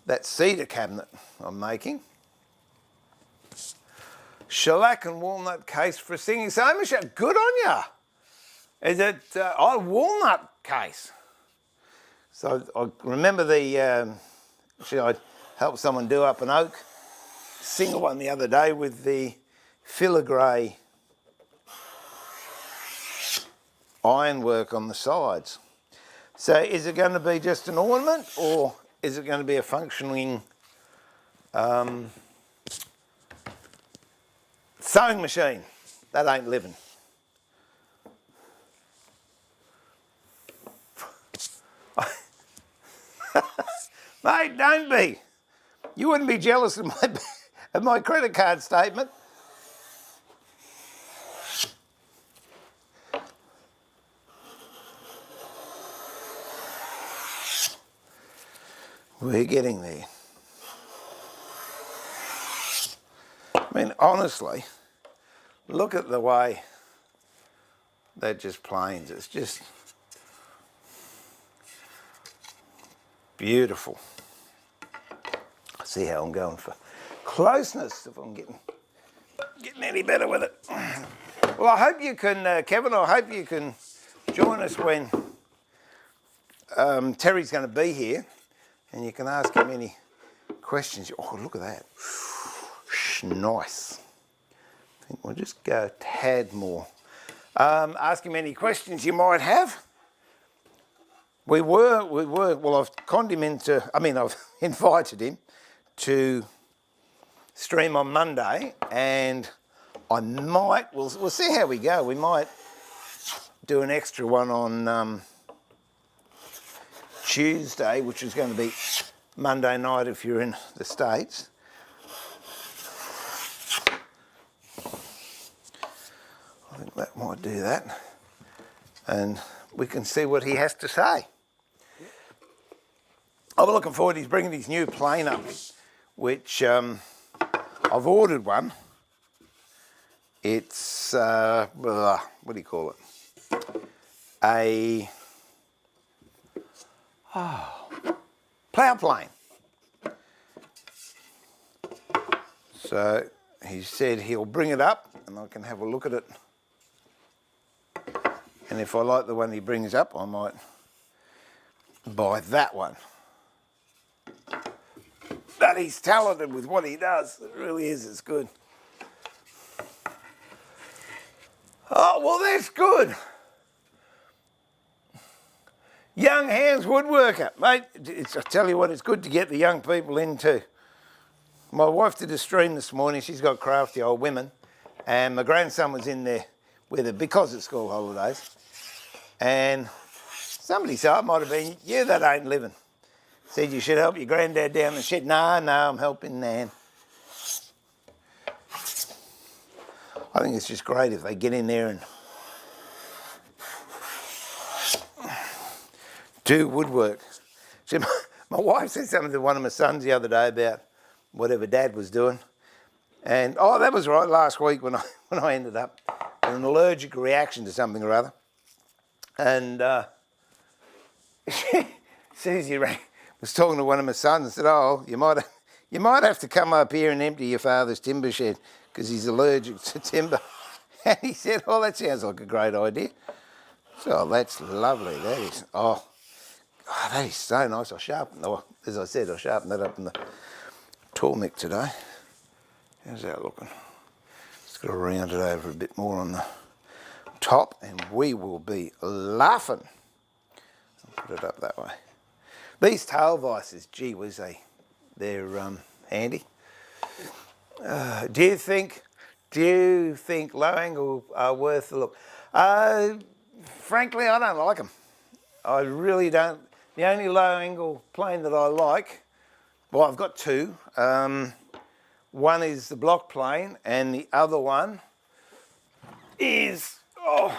that cedar cabinet I'm making, shellac and walnut case for a singing sewing machine. Good on ya. Is it, walnut case. So I remember actually I helped someone do up an oak single one the other day with the filigree ironwork on the sides. So is it going to be just an ornament, or is it going to be a functioning sewing machine? That ain't living. Mate, don't be. You wouldn't be jealous of my credit card statement. We're getting there. I mean, honestly, look at the way that just planes. It's just beautiful. See how I'm going for closeness, if I'm getting any better with it. Well, I hope you can, Kevin, I hope you can join us when Terry's going to be here, and you can ask him any questions. Oh, look at that. Nice. I think we'll just go a tad more. Ask him any questions you might have. Well, I've conned him into, I've invited him to stream on Monday, and I might, we'll see how we go. We might do an extra one on Tuesday, which is going to be Monday night if you're in the States. I think that might do that. And we can see what he has to say. I'm looking forward, he's bringing his new plane up, which I've ordered one. It's, what do you call it? A plough plane. So he said he'll bring it up and I can have a look at it. And if I like the one he brings up, I might buy that one. But he's talented with what he does. It really is, it's good. Oh, well, that's good. Young hands woodworker. Mate, I tell you what, it's good to get the young people in too. My wife did a stream this morning. She's got crafty old women. And my grandson was in there with her because it's school holidays. And somebody said, it might have been, yeah, that ain't living. Said you should help your granddad down the shed. No, I'm helping Nan. I think it's just great if they get in there and do woodwork. See, my wife said something to one of my sons the other day about whatever Dad was doing. And, oh, that was right, last week when I ended up with an allergic reaction to something or other. And Susie was talking to one of my sons and said, oh, you might have to come up here and empty your father's timber shed because he's allergic to timber. And he said, oh, that sounds like a great idea. So, oh, that's lovely. That is, that is so nice. As I said, I sharpened that up in the Tormic today. How's that looking? Just got to round it over a bit more on the top and we will be laughing. I'll put it up that way. These tail vices, gee whiz, they're handy. Do you think low angle are worth a look? Frankly, I don't like them. I really don't. The only low angle plane that I like, well, I've got two. One is the block plane and the other one is, that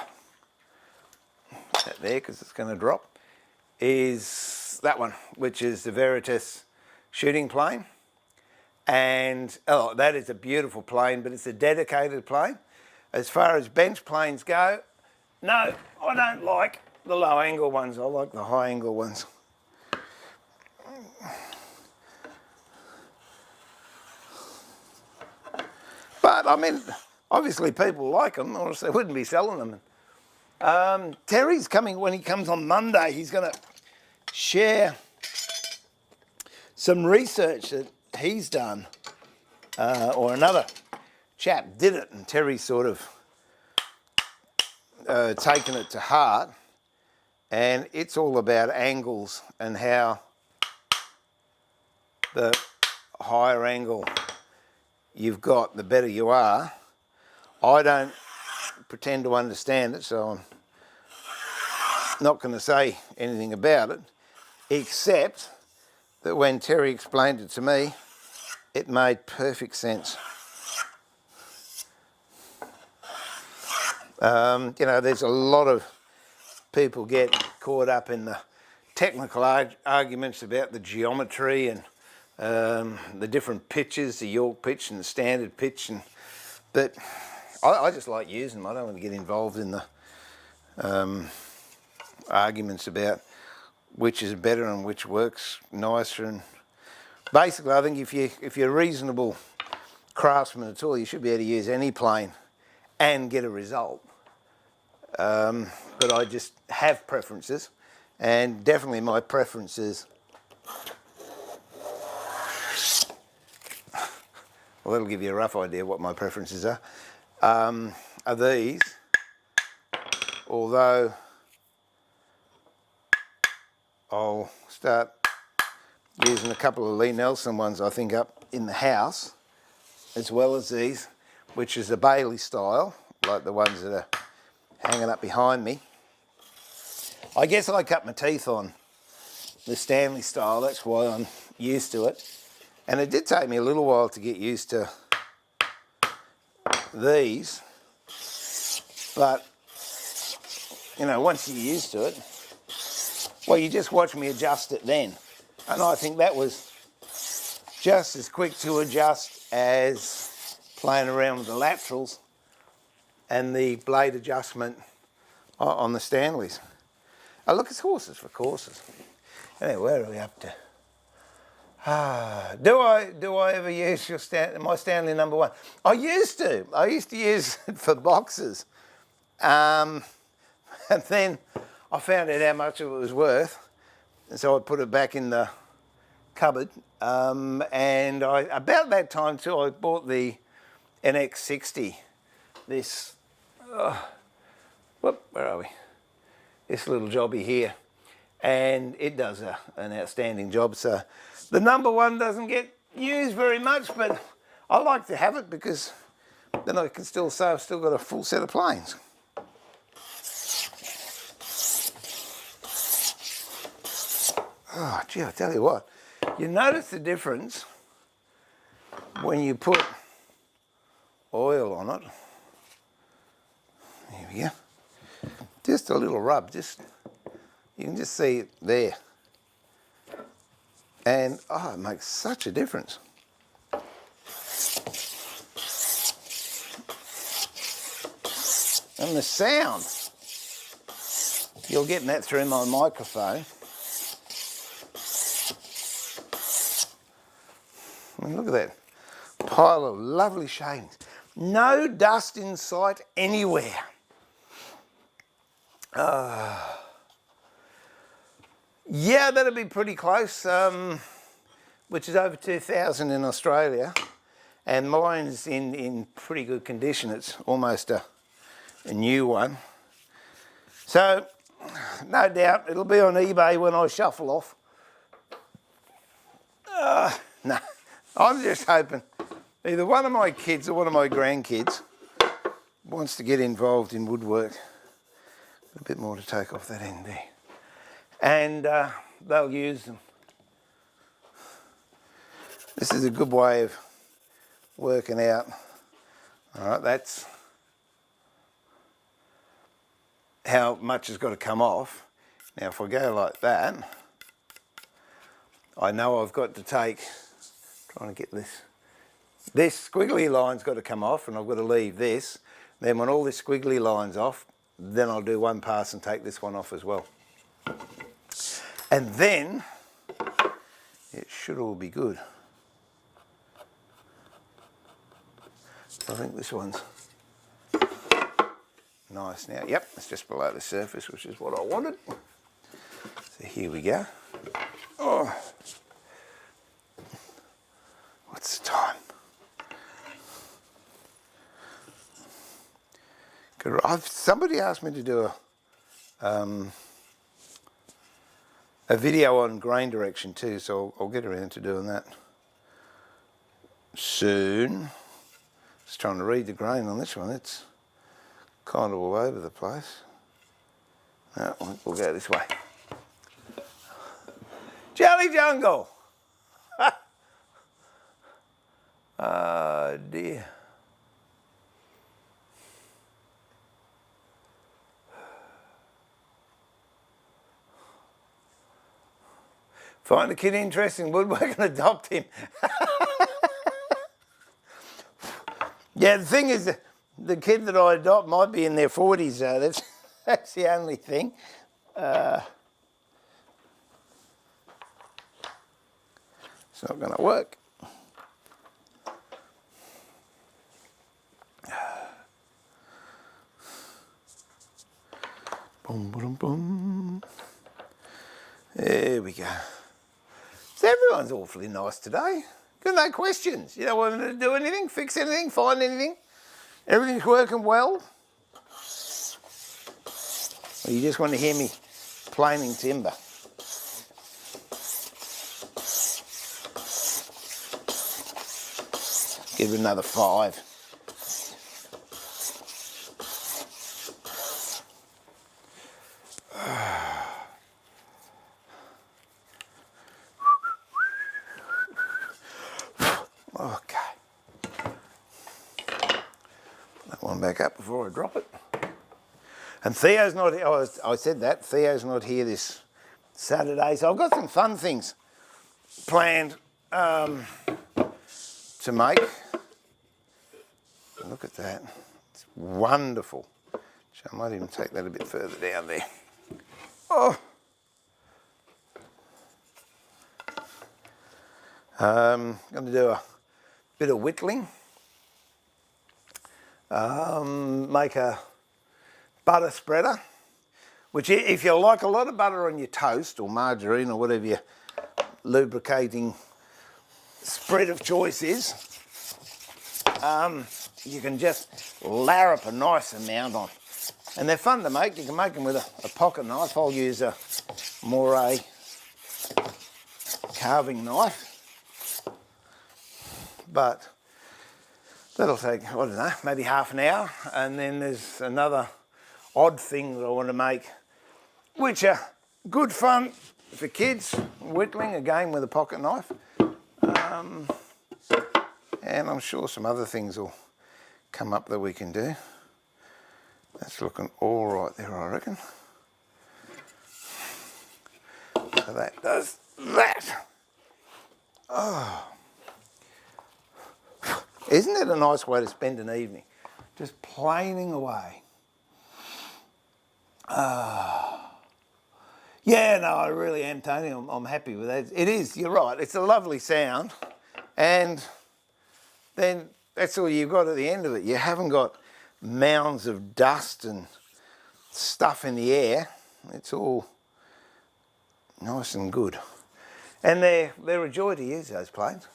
there because it's going to drop, is that one, which is the Veritas shooting plane. And, that is a beautiful plane, but it's a dedicated plane. As far as bench planes go, no, I don't like the low angle ones. I like the high angle ones. But I mean, obviously people like them, or else they wouldn't be selling them. Terry's coming, when he comes on Monday, he's going to share some research that he's done, or another chap did it, and Terry's sort of taken it to heart, and it's all about angles and how the higher angle you've got, the better you are. I don't pretend to understand it, so I'm not going to say anything about it, except that when Terry explained it to me, it made perfect sense. You know, there's a lot of people get caught up in the technical arguments about the geometry and the different pitches, the York pitch and the standard pitch, but I just like using them. I don't want to get involved in the arguments about which is better and which works nicer. And basically, I think if you're a reasonable craftsman at all, you should be able to use any plane and get a result. But I just have preferences, and definitely my preferences, well, that'll give you a rough idea what my preferences are these, although I'll start using a couple of Lee Nelson ones I think up in the house, as well as these, which is a Bailey style, like the ones that are hanging up behind me. I guess I cut my teeth on the Stanley style, that's why I'm used to it. And it did take me a little while to get used to these, but you know, once you're used to it, well, you just watch me adjust it then. And I think that was just as quick to adjust as playing around with the laterals and the blade adjustment on the Stanleys. Oh, look, it's horses for courses. Anyway, where are we up to? Do I ever use my Stanley number one? I used to use it for boxes. And then I found out how much it was worth. And so I put it back in the cupboard. And about that time too, I bought the NX60. This, where are we? This little jobby here. And it does an outstanding job. So the number one doesn't get used very much, but I like to have it because then I can still say I've still got a full set of planes. Oh, gee, I tell you what, you notice the difference when you put oil on it. There we go. Just a little rub, you can just see it there. And, oh, it makes such a difference. And the sound, you're getting that through my microphone. I mean, look at that pile of lovely shavings. No dust in sight anywhere. Yeah, that'd be pretty close, which is over 2,000 in Australia, and mine's in pretty good condition. It's almost a new one. So, no doubt it'll be on eBay when I shuffle off. No, I'm just hoping either one of my kids or one of my grandkids wants to get involved in woodwork. A bit more to take off that end there. And they'll use them. This is a good way of working out. All right, that's how much has got to come off. Now, if I go like that, I know I've got to take, trying to get this squiggly line's got to come off, and I've got to leave this. Then when all this squiggly line's off, then I'll do one pass and take this one off as well. And then it should all be good. I think this one's nice now. Yep, it's just below the surface, which is what I wanted. So here we go. Oh, what's the time? Somebody asked me to do a video on grain direction too, so I'll get around to doing that soon. Just trying to read the grain on this one. It's kind of all over the place. No, we'll go this way. Jelly Jungle! Oh dear. Find a kid interesting, woodworking, adopt him. Yeah, the thing is, the kid that I adopt might be in their 40s, though. That's the only thing. It's not going to work. Boom, boom, boom. There we go. So everyone's awfully nice today. Got no questions. You don't want them to do anything, fix anything, find anything. Everything's working well. Or you just want to hear me planing timber. Give it another 5. Okay. Put that one back up before I drop it. And Theo's not here. Oh, I said that. Theo's not here this Saturday. So I've got some fun things planned to make. Look at that. It's wonderful. I might even take that a bit further down there. Oh. I'm going to do a bit of whittling. Make a butter spreader, which if you like a lot of butter on your toast or margarine or whatever your lubricating spread of choice is, you can just larrup a nice amount on. And they're fun to make. You can make them with a pocket knife. I'll use a moray carving knife. But that'll take, I don't know, maybe half an hour. And then there's another odd thing that I want to make, which are good fun for kids, whittling, again with a pocket knife. And I'm sure some other things will come up that we can do. That's looking all right there, I reckon. So that does that. Oh. Isn't it a nice way to spend an evening? Just planing away. Yeah, no, I really am, Tony. I'm happy with that. It is, you're right. It's a lovely sound. And then that's all you've got at the end of it. You haven't got mounds of dust and stuff in the air. It's all nice and good. And they're a joy to use, those planes.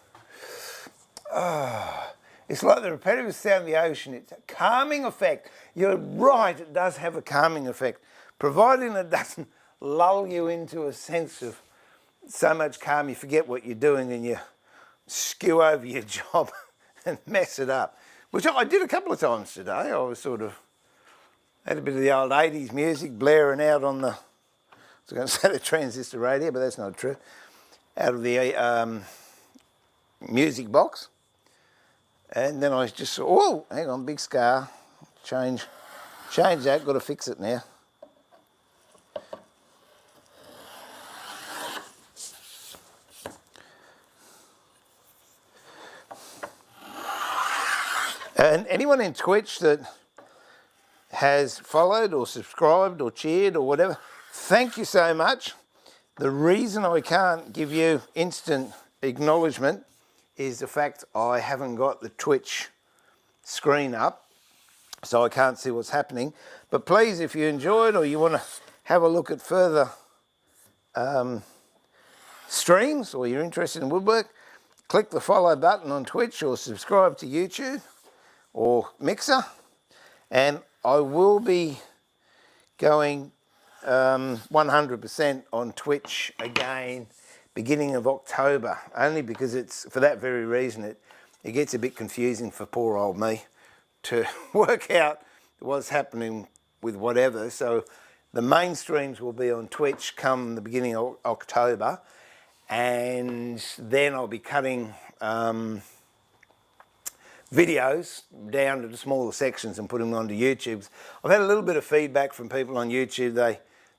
It's like the repetitive sound of the ocean. It's a calming effect. You're right, it does have a calming effect, providing it doesn't lull you into a sense of so much calm you forget what you're doing and you skew over your job and mess it up. Which I did a couple of times today. I was sort of, had a bit of the old 80s music blaring out on the, I was going to say the transistor radio, but that's not true, out of the music box. And then I just saw, oh, hang on, big scar. Change that, got to fix it now. And anyone in Twitch that has followed or subscribed or cheered or whatever, thank you so much. The reason I can't give you instant acknowledgement is the fact I haven't got the Twitch screen up, so I can't see what's happening. But please, if you enjoyed or you want to have a look at further streams, or you're interested in woodwork, click the follow button on Twitch or subscribe to YouTube or Mixer. And I will be going 100% on Twitch again beginning of October, only because it's, for that very reason, it gets a bit confusing for poor old me to work out what's happening with whatever. So the main streams will be on Twitch come the beginning of October, and then I'll be cutting videos down to the smaller sections and putting them onto YouTube. I've had a little bit of feedback from people on YouTube.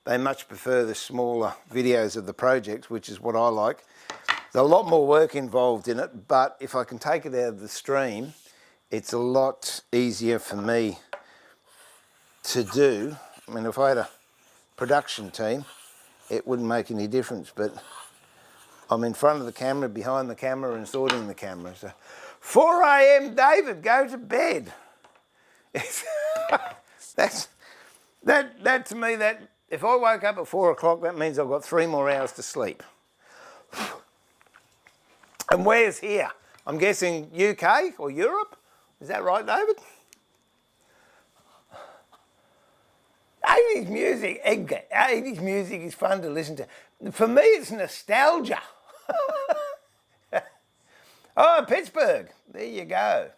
They much prefer the smaller videos of the projects, which is what I like. There's a lot more work involved in it, but if I can take it out of the stream, it's a lot easier for me to do. I mean, if I had a production team, it wouldn't make any difference, but I'm in front of the camera, behind the camera, and sorting the camera. So 4 a.m. David, go to bed. that to me, that if I woke up at 4 o'clock, that means I've got 3 more hours to sleep. And where's here? I'm guessing UK or Europe. Is that right, David? 80s music, Edgar. 80s music is fun to listen to. For me, it's nostalgia. Oh, Pittsburgh. There you go.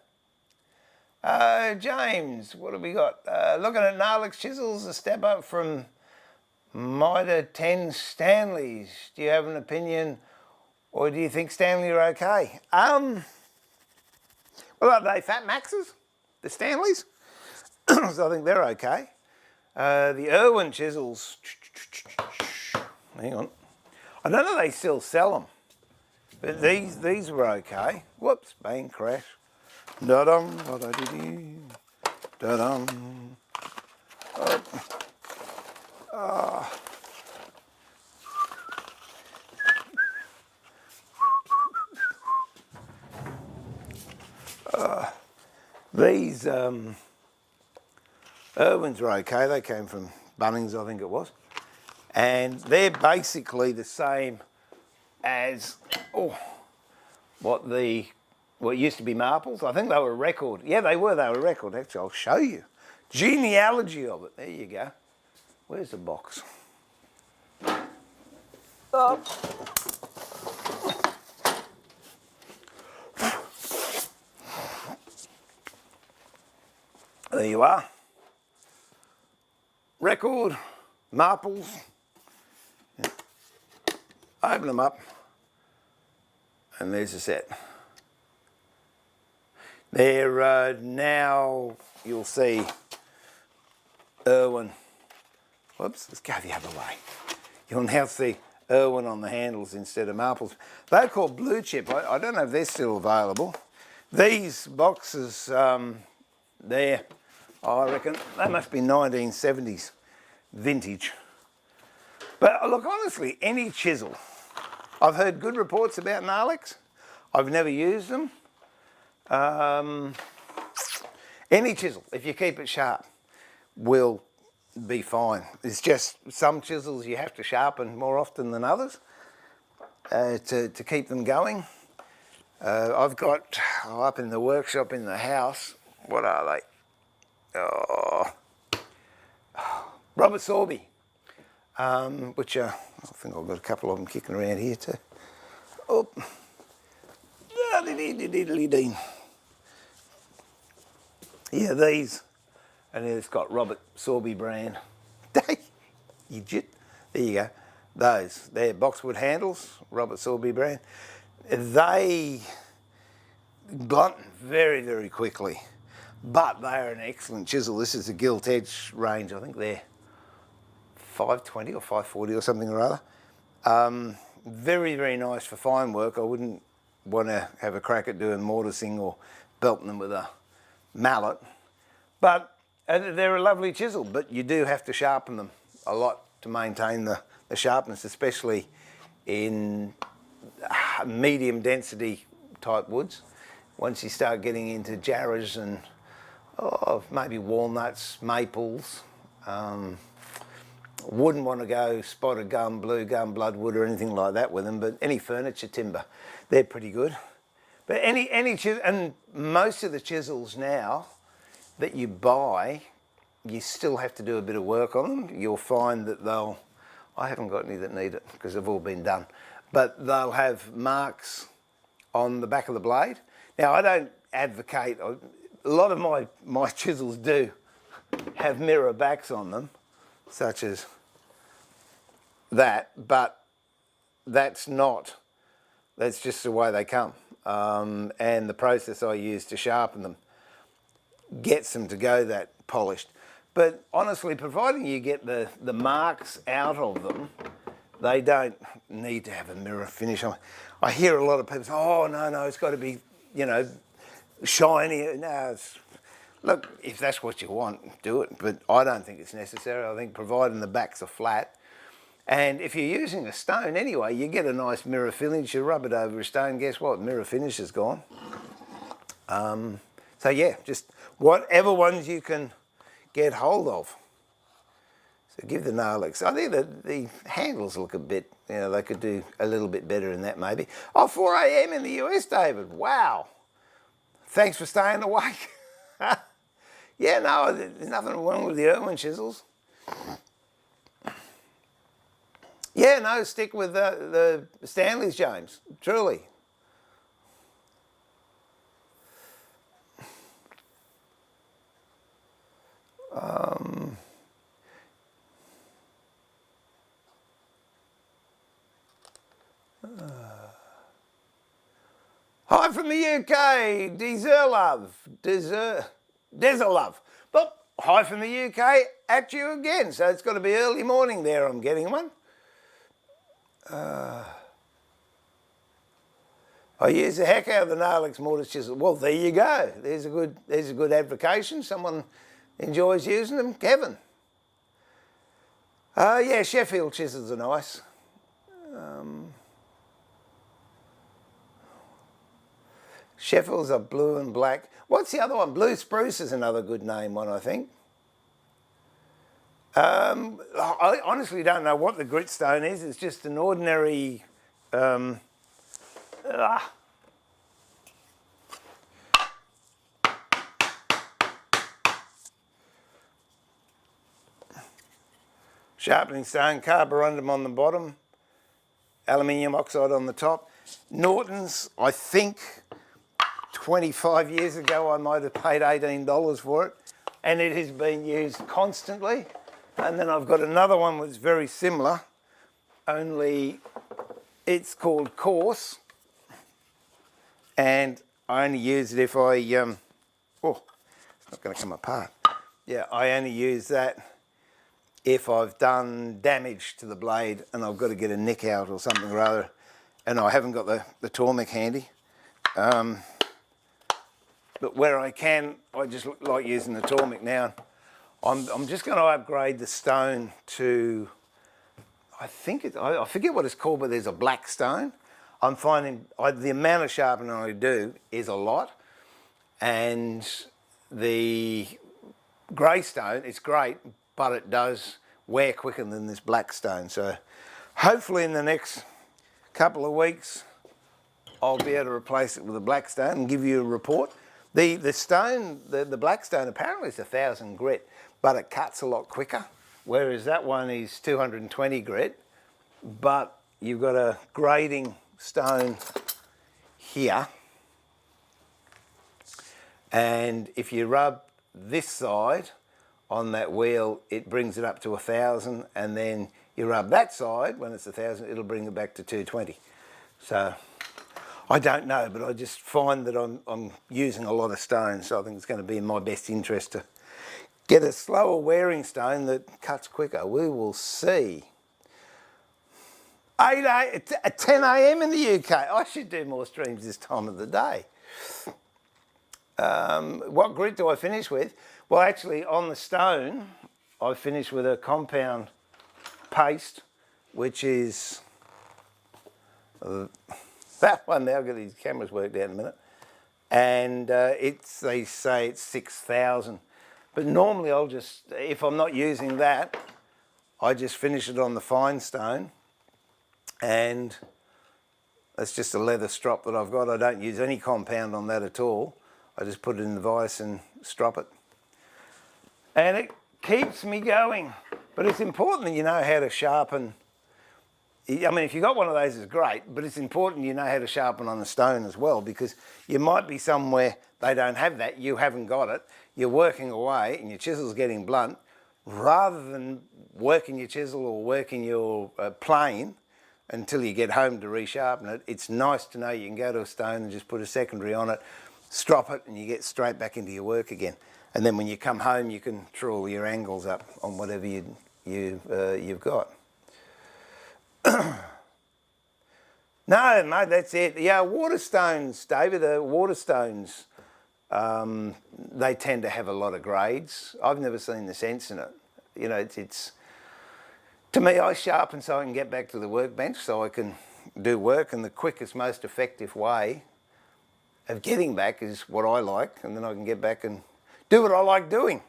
James, what have we got? Looking at Narlex chisels, a step up from Mitre 10 Stanleys. Do you have an opinion, or do you think Stanley are okay? Well, are they Fat Maxes? The Stanleys? So I think they're okay. The Irwin chisels. Hang on. I don't know if they still sell them. But these were okay. Whoops, bang, crash. Da-dum, da-da-dee-dee, da-dum. These Irwins are okay. They came from Bunnings, I think it was. And they're basically the same as what used to be Marples. I think they were Record. Yeah, they were Record. Actually, I'll show you. Genealogy of it. There you go. Where's the box? Oh. There you are. Record, Marples. Open them up. And there's a set. They're now, you'll see, Irwin. Whoops, let's go the other way. You'll now see Irwin on the handles instead of Marples. They're called Blue Chip. I don't know if they're still available. These boxes, I reckon they must be 1970s vintage. But look, honestly, any chisel. I've heard good reports about Narlex. I've never used them. Any chisel, if you keep it sharp, will be fine. It's just some chisels you have to sharpen more often than others to keep them going. I've got, up in the workshop in the house, what are they? Robert Sorby, which I think I've got a couple of them kicking around here too. Oh. Yeah, these, and it's got Robert Sorby brand. Idiot. There you go. Those, they're boxwood handles, Robert Sorby brand. They blunt very, very quickly, but they are an excellent chisel. This is a gilt edge range. I think they're 520 or 540 or something or other. Very, very nice for fine work. I wouldn't want to have a crack at doing mortising or belting them with a mallet. But they're a lovely chisel, but you do have to sharpen them a lot to maintain the sharpness, especially in medium density type woods. Once you start getting into jarrahs and of maybe walnuts, maples. Wouldn't want to go spotted gum, blue gum, bloodwood or anything like that with them, but any furniture timber, they're pretty good. But any chisel, and most of the chisels now that you buy, you still have to do a bit of work on them. You'll find that I haven't got any that need it because they've all been done, but they'll have marks on the back of the blade. Now, I don't advocate, a lot of my chisels do have mirror backs on them, such as that, but that's just the way they come. And the process I use to sharpen them gets them to go that polished. But honestly, providing you get the marks out of them, they don't need to have a mirror finish. I hear a lot of people say, oh, no, it's got to be, shiny. No, look, if that's what you want, do it. But I don't think it's necessary. I think providing the backs are flat. And if you're using a stone anyway, you get a nice mirror finish, you rub it over a stone, guess what? Mirror finish is gone. So yeah, just whatever ones you can get hold of. So give the Nailix. I think that the handles look a bit, they could do a little bit better in that maybe. Oh, 4 a.m. in the US, David. Wow. Thanks for staying awake. Yeah, no, there's nothing wrong with the Irwin chisels. Yeah, no, stick with the Stanley's, James, truly. Hi from the UK, Deserlove. But hi from the UK at you again. So it's got to be early morning there, I'm getting one. I use the heck out of the Nailix mortise chisel. Well, there you go. There's a good advocation. Someone enjoys using them. Kevin. Yeah, Sheffield chisels are nice. Sheffields are blue and black. What's the other one? Blue spruce is another good name one, I think. I honestly don't know what the gritstone is. It's just an ordinary... Sharpening stone, carborundum on the bottom, aluminium oxide on the top. Norton's, I think 25 years ago I might have paid $18 for it, and it has been used constantly. And then I've got another one that's very similar, only it's called coarse, and I only use it if I, it's not going to come apart. Yeah, I only use that if I've done damage to the blade and I've got to get a nick out or something or other, and I haven't got the Tormek handy. But where I can, I just like using the Tormek now. I'm just going to upgrade the stone to, I forget what it's called, but there's a black stone. I'm finding the amount of sharpening I do is a lot, and the grey stone, it's great, but it does wear quicker than this black stone. So hopefully in the next couple of weeks, I'll be able to replace it with a black stone and give you a report. The stone, the black stone, apparently it's 1,000 grit, but it cuts a lot quicker, whereas that one is 220 grit, but you've got a grading stone here, and if you rub this side on that wheel, it brings it up to 1,000, and then you rub that side, when it's 1,000, it'll bring it back to 220. So I don't know, but I just find that I'm using a lot of stone, so I think it's going to be in my best interest to get a slower wearing stone that cuts quicker. We will see. 10 a.m. in the UK. I should do more streams this time of the day. What grit do I finish with? Well, actually, on the stone, I finish with a compound paste, which is that one. Now I'll get these cameras worked out in a minute. and they say it's 6,000. But normally I'll just, if I'm not using that, I just finish it on the fine stone, and it's just a leather strop that I've got. I don't use any compound on that at all. I just put it in the vise and strop it. And it keeps me going. But it's important that you know how to sharpen. I mean, if you've got one of those, it's great, but it's important you know how to sharpen on a stone as well, because you might be somewhere they don't have that, you haven't got it, you're working away and your chisel's getting blunt. Rather than working your chisel or working your plane until you get home to resharpen it, it's nice to know you can go to a stone and just put a secondary on it, strop it, and you get straight back into your work again. And then when you come home, you can draw all your angles up on whatever you've got. No, mate, that's it. Yeah, water stones, David, water stones, they tend to have a lot of grades. I've never seen the sense in it. You know, it's to me, I sharpen so I can get back to the workbench, so I can do work, and the quickest, most effective way of getting back is what I like, and then I can get back and do what I like doing.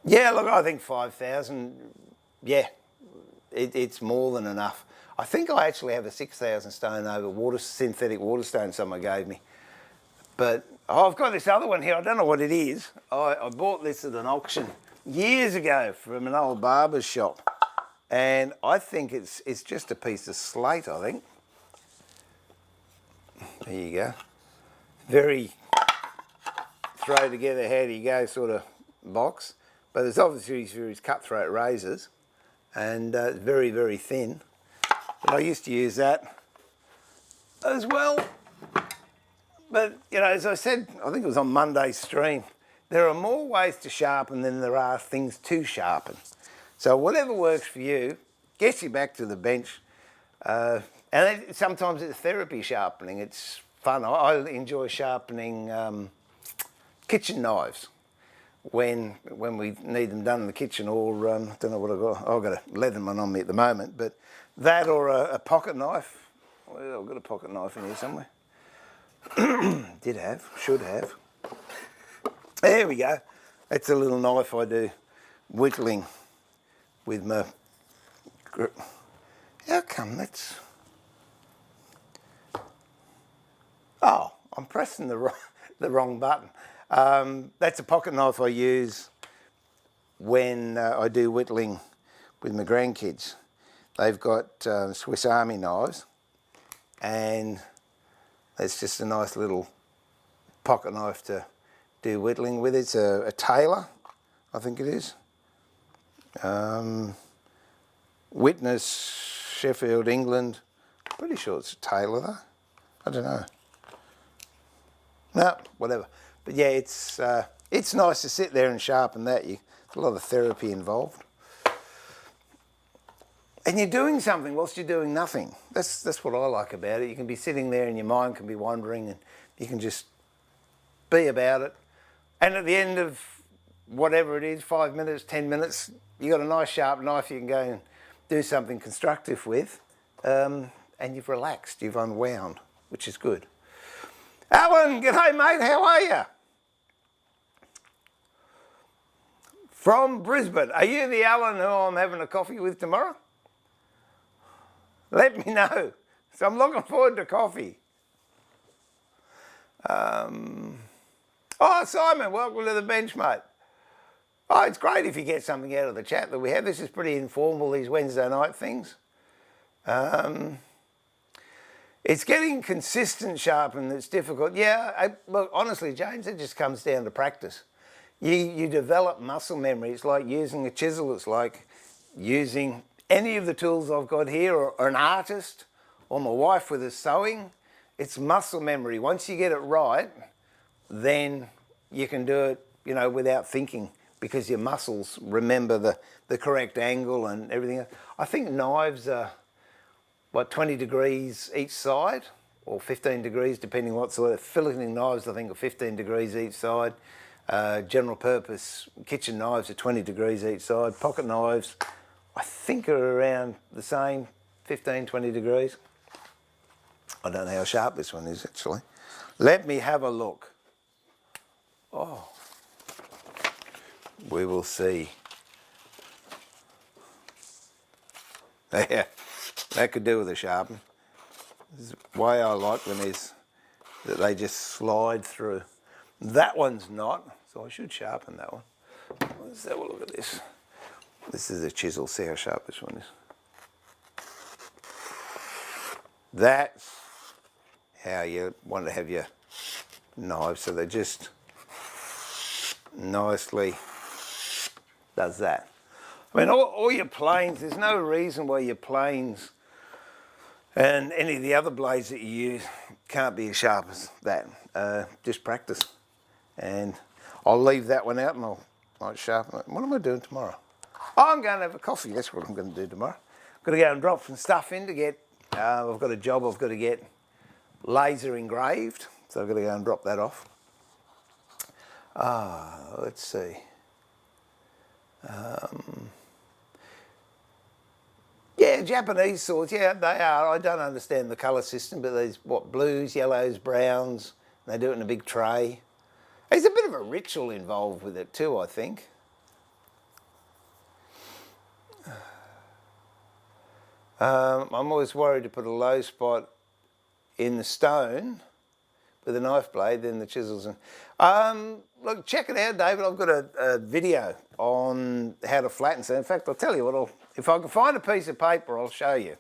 Yeah, look, I think 5,000, yeah, it's more than enough. I think I actually have a 6,000 stone over synthetic water stone someone gave me. But I've got this other one here, I don't know what it is. I bought this at an auction years ago from an old barber's shop. And I think it's just a piece of slate, I think. There you go. Very throw together, how do you go sort of box. But it's obviously these cutthroat razors, and it's very, very thin. But I used to use that as well. But, you know, as I said, I think it was on Monday's stream, there are more ways to sharpen than there are things to sharpen. So whatever works for you gets you back to the bench. And sometimes it's therapy sharpening. It's fun. I enjoy sharpening kitchen knives when we need them done in the kitchen, or I don't know what I've got. I've got a leather one on me at the moment, but that or a pocket knife. Well, I've got a pocket knife in here somewhere. Should have. There we go. That's a little knife I do whittling with my grip. How come that's... Oh, I'm pressing the wrong button. That's a pocket knife I use when I do whittling with my grandkids. They've got Swiss Army knives, and it's just a nice little pocket knife to do whittling with. It's a Taylor, I think it is. Witness, Sheffield, England. Pretty sure it's a Taylor though. I don't know. No, whatever. But yeah, it's nice to sit there and sharpen that. There's a lot of therapy involved. And you're doing something whilst you're doing nothing. That's what I like about it. You can be sitting there and your mind can be wandering, and you can just be about it. And at the end of whatever it is, 5 minutes, 10 minutes, you've got a nice sharp knife you can go and do something constructive with, and you've relaxed, you've unwound, which is good. Alan, g'day mate, how are you? From Brisbane. Are you the Alan who I'm having a coffee with tomorrow? Let me know. So I'm looking forward to coffee. Oh, Simon, welcome to the bench, mate. Oh, it's great if you get something out of the chat that we have. This is pretty informal, these Wednesday night things. It's getting consistent sharpening that's difficult. Yeah, look, honestly, James, it just comes down to practice. You develop muscle memory. It's like using a chisel. It's like using any of the tools I've got here, or an artist, or my wife with her sewing. It's muscle memory. Once you get it right, then you can do it, you know, without thinking, because your muscles remember the correct angle and everything else. I think knives are, what, 20 degrees each side, or 15 degrees, depending what sort of filleting knives, I think, are 15 degrees each side. General purpose kitchen knives are 20 degrees each side. Pocket knives, I think, are around the same, 15, 20 degrees. I don't know how sharp this one is actually. Let me have a look. Oh, we will see. Yeah, that could do with a sharpen. The way I like them is that they just slide through. That one's not, so I should sharpen that one. Let's have a look at this. This is a chisel, see how sharp this one is. That's how you want to have your knives, so they just nicely does that. I mean, all your planes, there's no reason why your planes and any of the other blades that you use can't be as sharp as that. Just practice. And I'll leave that one out and I'll sharpen it. What am I doing tomorrow? Oh, I'm going to have a coffee. That's what I'm going to do tomorrow. I've got to go and drop some stuff in to get, I've got a job I've got to get laser engraved. So I've got to go and drop that off. Let's see. Yeah, Japanese swords, yeah, they are. I don't understand the colour system, but there's, what, blues, yellows, browns. They do it in a big tray. There's a bit of a ritual involved with it too, I think. I'm always worried to put a low spot in the stone with a knife blade, then the chisels. And look, check it out, David. I've got a video on how to flatten. So in fact, I'll tell you what, if I can find a piece of paper, I'll show you.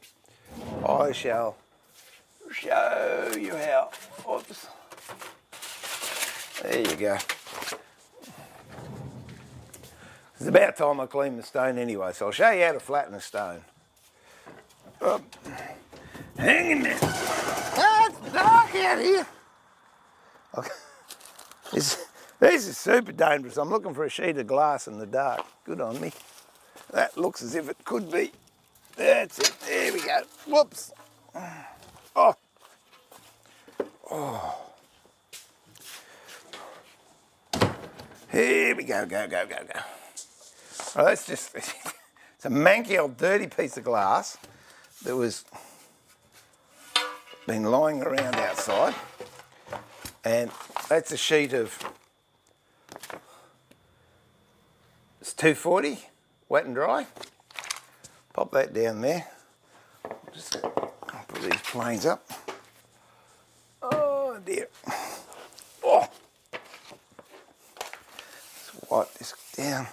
I shall show you how. Oops. There you go. It's about time I clean the stone anyway, so I'll show you how to flatten a stone. Hang in there. It's dark out here. Okay. This is super dangerous. I'm looking for a sheet of glass in the dark. Good on me. That looks as if it could be. That's it. There we go. Whoops. Oh. Oh. Here we go, go. Oh, that's just, it's a manky old dirty piece of glass that was been lying around outside. And that's a sheet of, it's 240, wet and dry. Pop that down there. Just put these planes up. Oh dear. Oh. Let's wipe this down.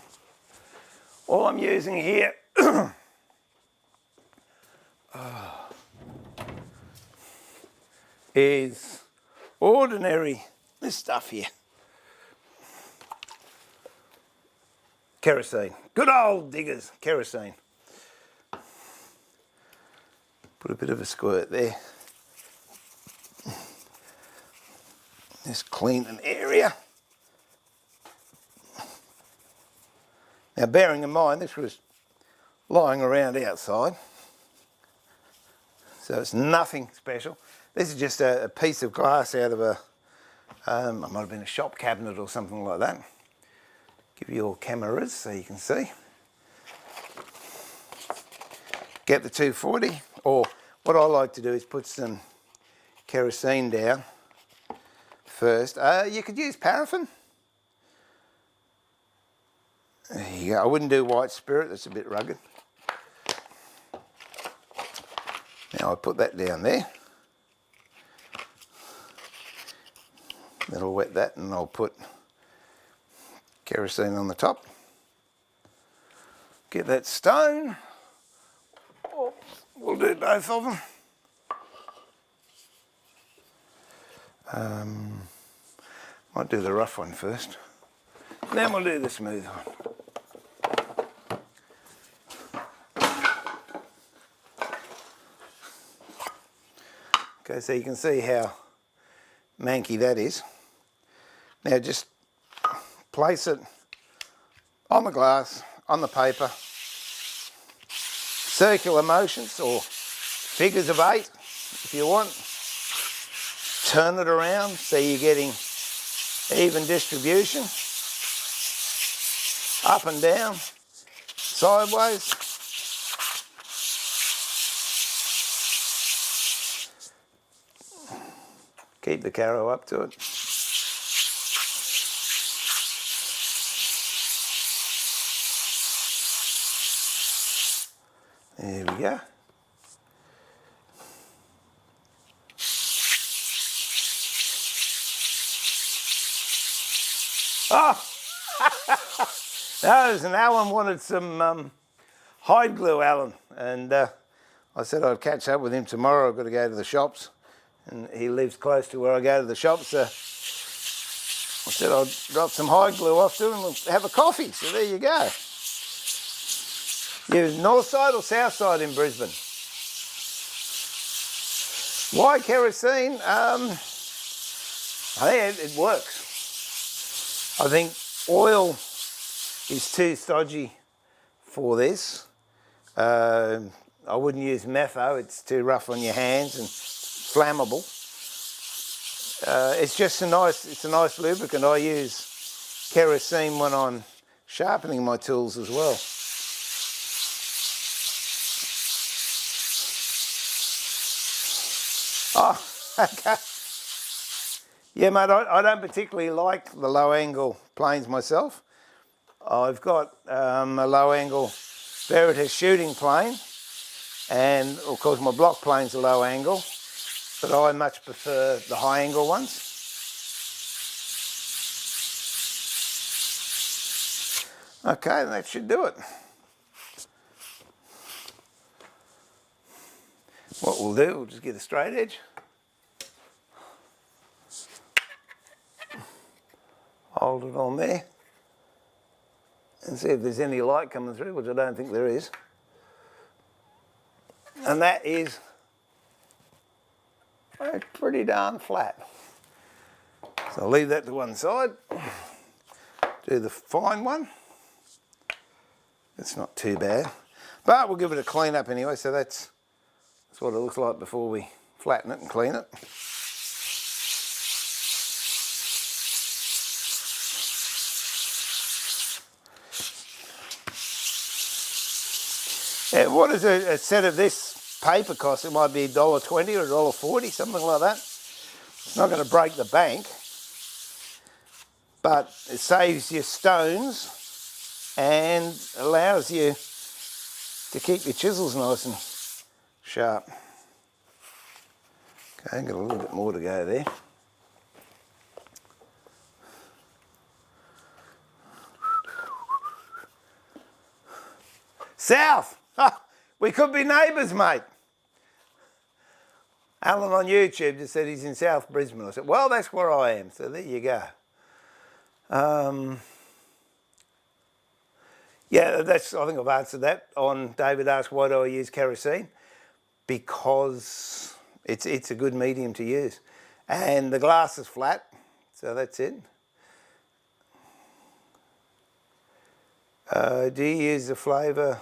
All I'm using here is ordinary, this stuff here. Kerosene. Good old Diggers kerosene. Put a bit of a squirt there. Just clean an area. Now bearing in mind this was lying around outside, so it's nothing special. This is just a piece of glass out of a, it might have been a shop cabinet or something like that. Give you all cameras so you can see. Get the 240, or what I like to do is put some kerosene down first. You could use paraffin. There you go. I wouldn't do white spirit, that's a bit rugged. Now I put that down there. That'll wet that, and I'll put kerosene on the top. Get that stone. We'll do both of them. Might do the rough one first. Then we'll do the smooth one. Okay, so you can see how manky that is. Now just place it on the glass, on the paper, circular motions or figures of 8 if you want. Turn it around so you're getting even distribution. Up and down, sideways. Keep the carrow up to it. There we go. Oh! No, and Alan wanted some hide glue, Alan, and I said I'd catch up with him tomorrow. I've got to go to the shops, and he lives close to where I go to the shops, so I said I'd drop some hide glue off to him and we'll have a coffee. So there you go. You're north side or south side in Brisbane? Why kerosene? I think it works. I think oil is too stodgy for this. I wouldn't use metho, it's too rough on your hands and flammable. It's just a nice lubricant. I use kerosene when I'm sharpening my tools as well. Oh, okay. Yeah, mate, I don't particularly like the low angle planes myself. I've got a low angle Veritas shooting plane, and of course my block plane's a low angle, but I much prefer the high angle ones. Okay, that should do it. What we'll do, we'll just get a straight edge. Hold it on there and see if there's any light coming through, which I don't think there is. And that is pretty darn flat. So I'll leave that to one side. Do the fine one. It's not too bad, but we'll give it a clean up anyway, so that's what it looks like before we flatten it and clean it. Yeah, what does a set of this paper cost? It might be $1.20 or $1.40, something like that. It's not going to break the bank, but it saves you stones and allows you to keep your chisels nice and sharp. Okay, got a little bit more to go there. South! Oh, we could be neighbours, mate. Alan on YouTube just said he's in South Brisbane. I said, well, that's where I am, so there you go. Yeah, I think I've answered that. On David asked, why do I use kerosene? Because it's a good medium to use. And the glass is flat, so that's it. Do you use the flavour?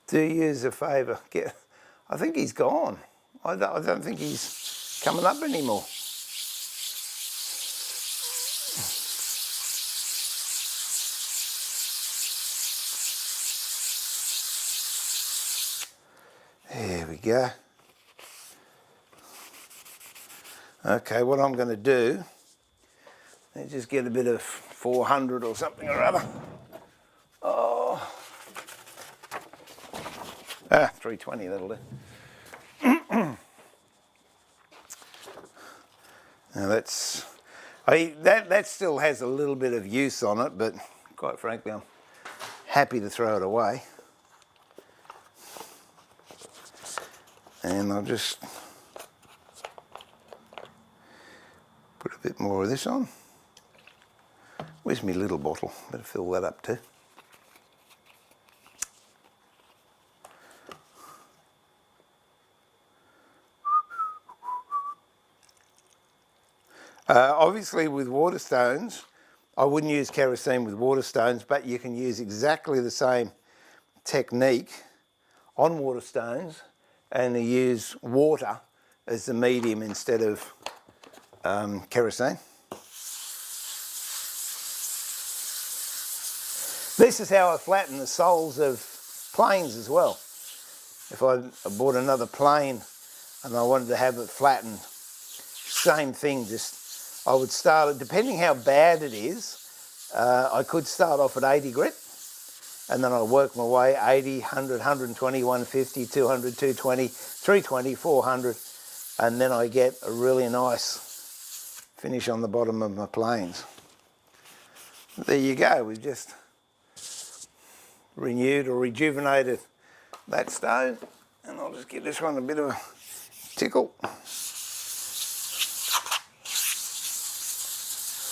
Do you use the flavour? I think he's gone. I don't think he's coming up anymore. There we go. Okay, what I'm going to do is just get a bit of 400 or something or other. Oh. 320, that'll do. Now that still has a little bit of use on it, but quite frankly I'm happy to throw it away. And I'll just put a bit more of this on. Where's my little bottle? Better fill that up too. Obviously with water stones, I wouldn't use kerosene with water stones, but you can use exactly the same technique on water stones and use water as the medium instead of kerosene. This is how I flatten the soles of planes as well. If I bought another plane and I wanted to have it flattened. Same thing, just I would start it, depending how bad it is, I could start off at 80 grit, and then I'll work my way 80, 100, 120, 150, 200, 220, 320, 400, and then I get a really nice finish on the bottom of my planes. There you go, we've just renewed or rejuvenated that stone, and I'll just give this one a bit of a tickle.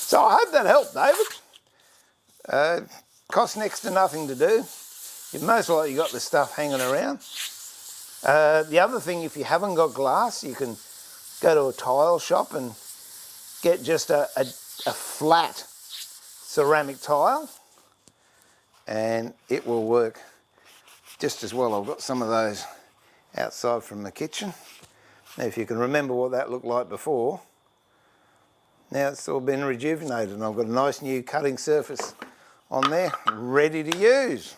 So I hope that helped, David. Costs next to nothing to do. You've most likely got the stuff hanging around. The other thing, if you haven't got glass, you can go to a tile shop and get just a flat ceramic tile, and it will work just as well. I've got some of those outside from the kitchen. Now, if you can remember what that looked like before, now it's all been rejuvenated, and I've got a nice new cutting surface on there, ready to use.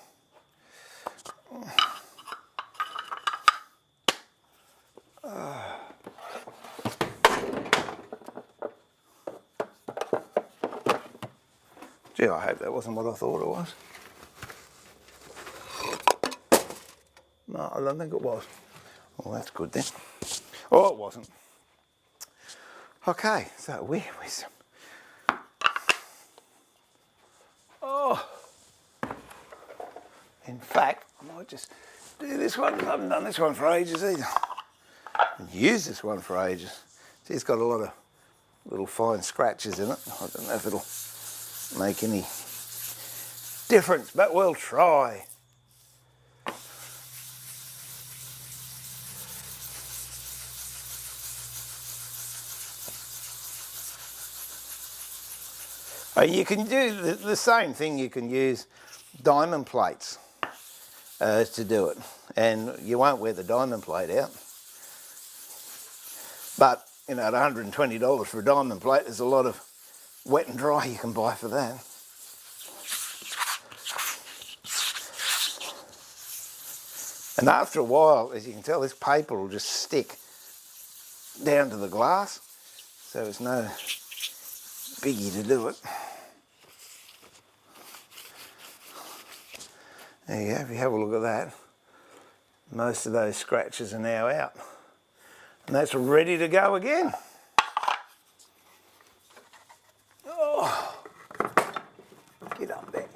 Gee, I hope that wasn't what I thought it was. No, I don't think it was. Well, that's good then. Oh, it wasn't. Okay, so where was it? Oh, in fact, I might just do this one. I haven't done this one for ages either. I've used this one for ages. See, it's got a lot of little fine scratches in it. I don't know if it'll make any difference, but we'll try. You can do the same thing. You can use diamond plates to do it, and you won't wear the diamond plate out. But you know, at $120 for a diamond plate, there's a lot of wet and dry you can buy for that. And after a while, as you can tell, this paper will just stick down to the glass, so it's no biggie to do it. There you go, if you have a look at that, most of those scratches are now out. And that's ready to go again. Oh, get up there.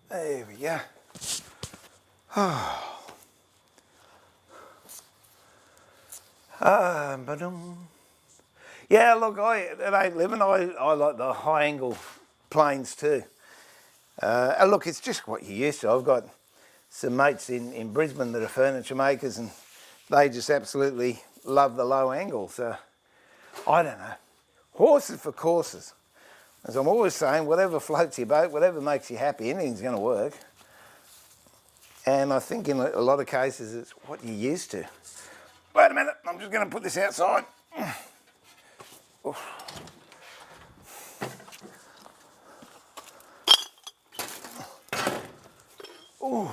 There we go. Oh. Yeah, look, it ain't living. I like the high angle planes too. Look, it's just what you're used to. I've got some mates in Brisbane that are furniture makers, and they just absolutely love the low angle. So, I don't know. Horses for courses. As I'm always saying, whatever floats your boat, whatever makes you happy, anything's going to work. And I think in a lot of cases, it's what you're used to. Wait a minute, I'm just going to put this outside. Oof. Ooh.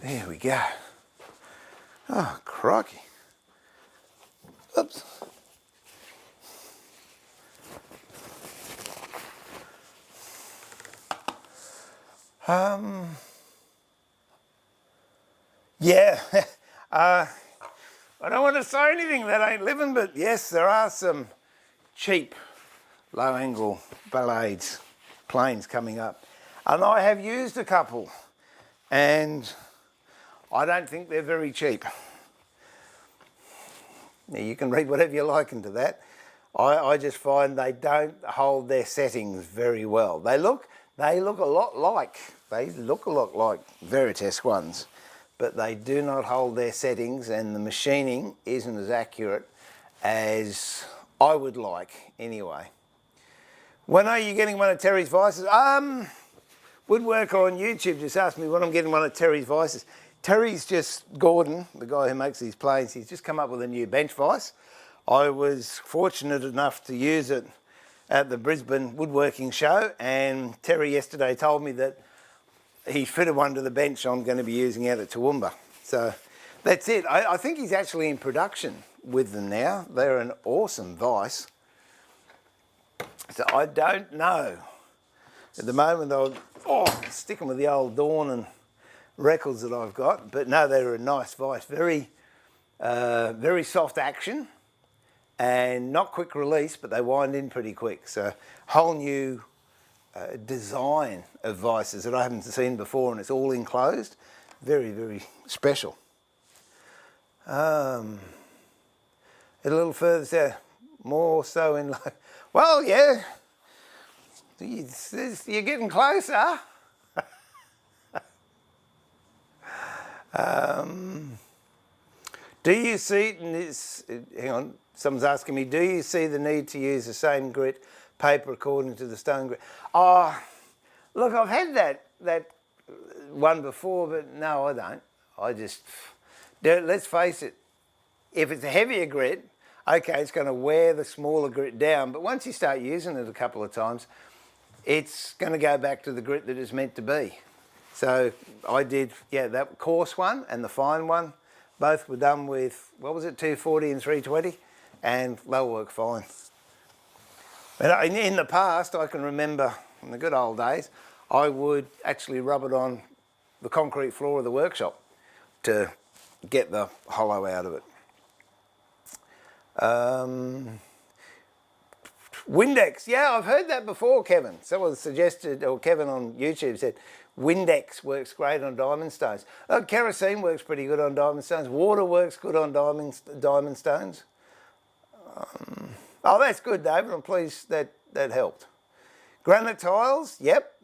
There we go. Oh, crikey. Oops. Yeah, I don't want to say anything that ain't living, but yes, there are some cheap low angle blades, planes coming up. And I have used a couple, and I don't think they're very cheap. Now, you can read whatever you like into that. I just find they don't hold their settings very well. They look a lot like Veritas ones, but they do not hold their settings, and the machining isn't as accurate as I would like anyway. When are you getting one of Terry's vices? Woodworker on YouTube just asked me when I'm getting one of Terry's vices. Terry's just, Gordon, the guy who makes these planes, he's just come up with a new bench vise. I was fortunate enough to use it at the Brisbane Woodworking show, and Terry yesterday told me that he fitted one to the bench I'm going to be using out at Toowoomba. So that's it. I think he's actually in production with them now. They're an awesome vise. So I don't know. At the moment, I'm sticking with the old Dawn and records that I've got. But no, they're a nice vise. Very soft action and not quick release, but they wind in pretty quick. So whole new design of vices that I haven't seen before, and it's all enclosed. Very, very special. A little further south, more so in like, well, yeah, you're getting closer. Do you see, hang on, someone's asking me, do you see the need to use the same grit paper according to the stone grit? Oh, look, I've had that one before, but no, I don't. I just, let's face it, if it's a heavier grit, okay, it's going to wear the smaller grit down, but once you start using it a couple of times, it's going to go back to the grit that it's meant to be. So I did, yeah, that coarse one and the fine one, both were done with, what was it, 240 and 320, and they'll work fine. And in the past, I can remember, in the good old days, I would actually rub it on the concrete floor of the workshop to get the hollow out of it. Windex, yeah, I've heard that before, Kevin. Someone suggested, or Kevin on YouTube said, Windex works great on diamond stones. Kerosene works pretty good on diamond stones. Water works good on diamond stones. Oh, that's good, David. I'm pleased that helped. Granite tiles, yep.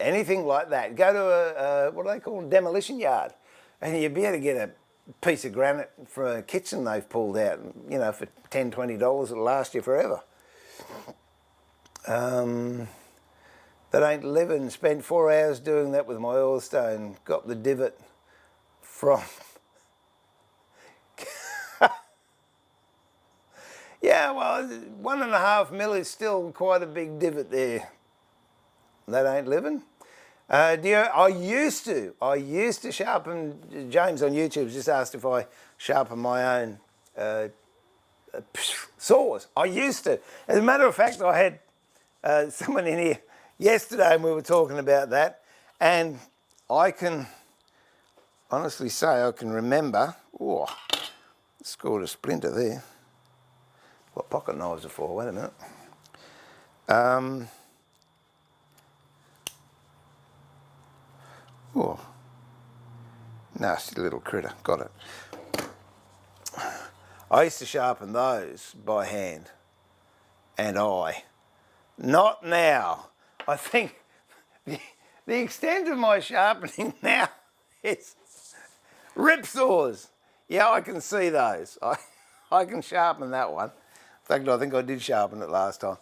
Anything like that. Go to a what do they call them? Demolition yard, and you'd be able to get a piece of granite for a kitchen they've pulled out, you know, for $10, $20, it'll last you forever. That ain't living. Spent 4 hours doing that with my oilstone. Got the divot from... Yeah, well, 1.5 mil is still quite a big divot there. That ain't living. I used to sharpen, James on YouTube just asked if I sharpen my own saws. I used to. As a matter of fact, I had someone in here yesterday and we were talking about that, and I can honestly say I can remember, scored a splinter there. What pocket knives are for, wait a minute. Nasty little critter, got it. I used to sharpen those by hand and eye. Not now. I think the extent of my sharpening now is rip saws. Yeah, I can see those. I can sharpen that one. In fact, I think I did sharpen it last time.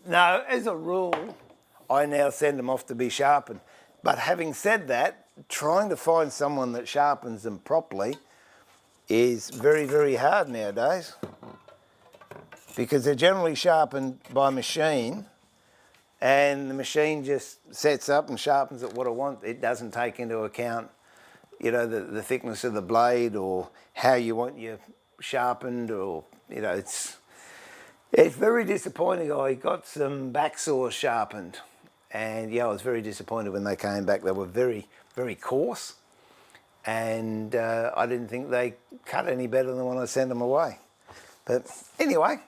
No, as a rule, I now send them off to be sharpened. But having said that, trying to find someone that sharpens them properly is very, very hard nowadays, because they're generally sharpened by machine, and the machine just sets up and sharpens it what I want. It doesn't take into account, you know, the thickness of the blade or how you want your sharpened, or, you know, it's very disappointing. I got some back saws sharpened, and yeah, I was very disappointed when they came back. They were very, very coarse, and I didn't think they cut any better than when I sent them away. But anyway,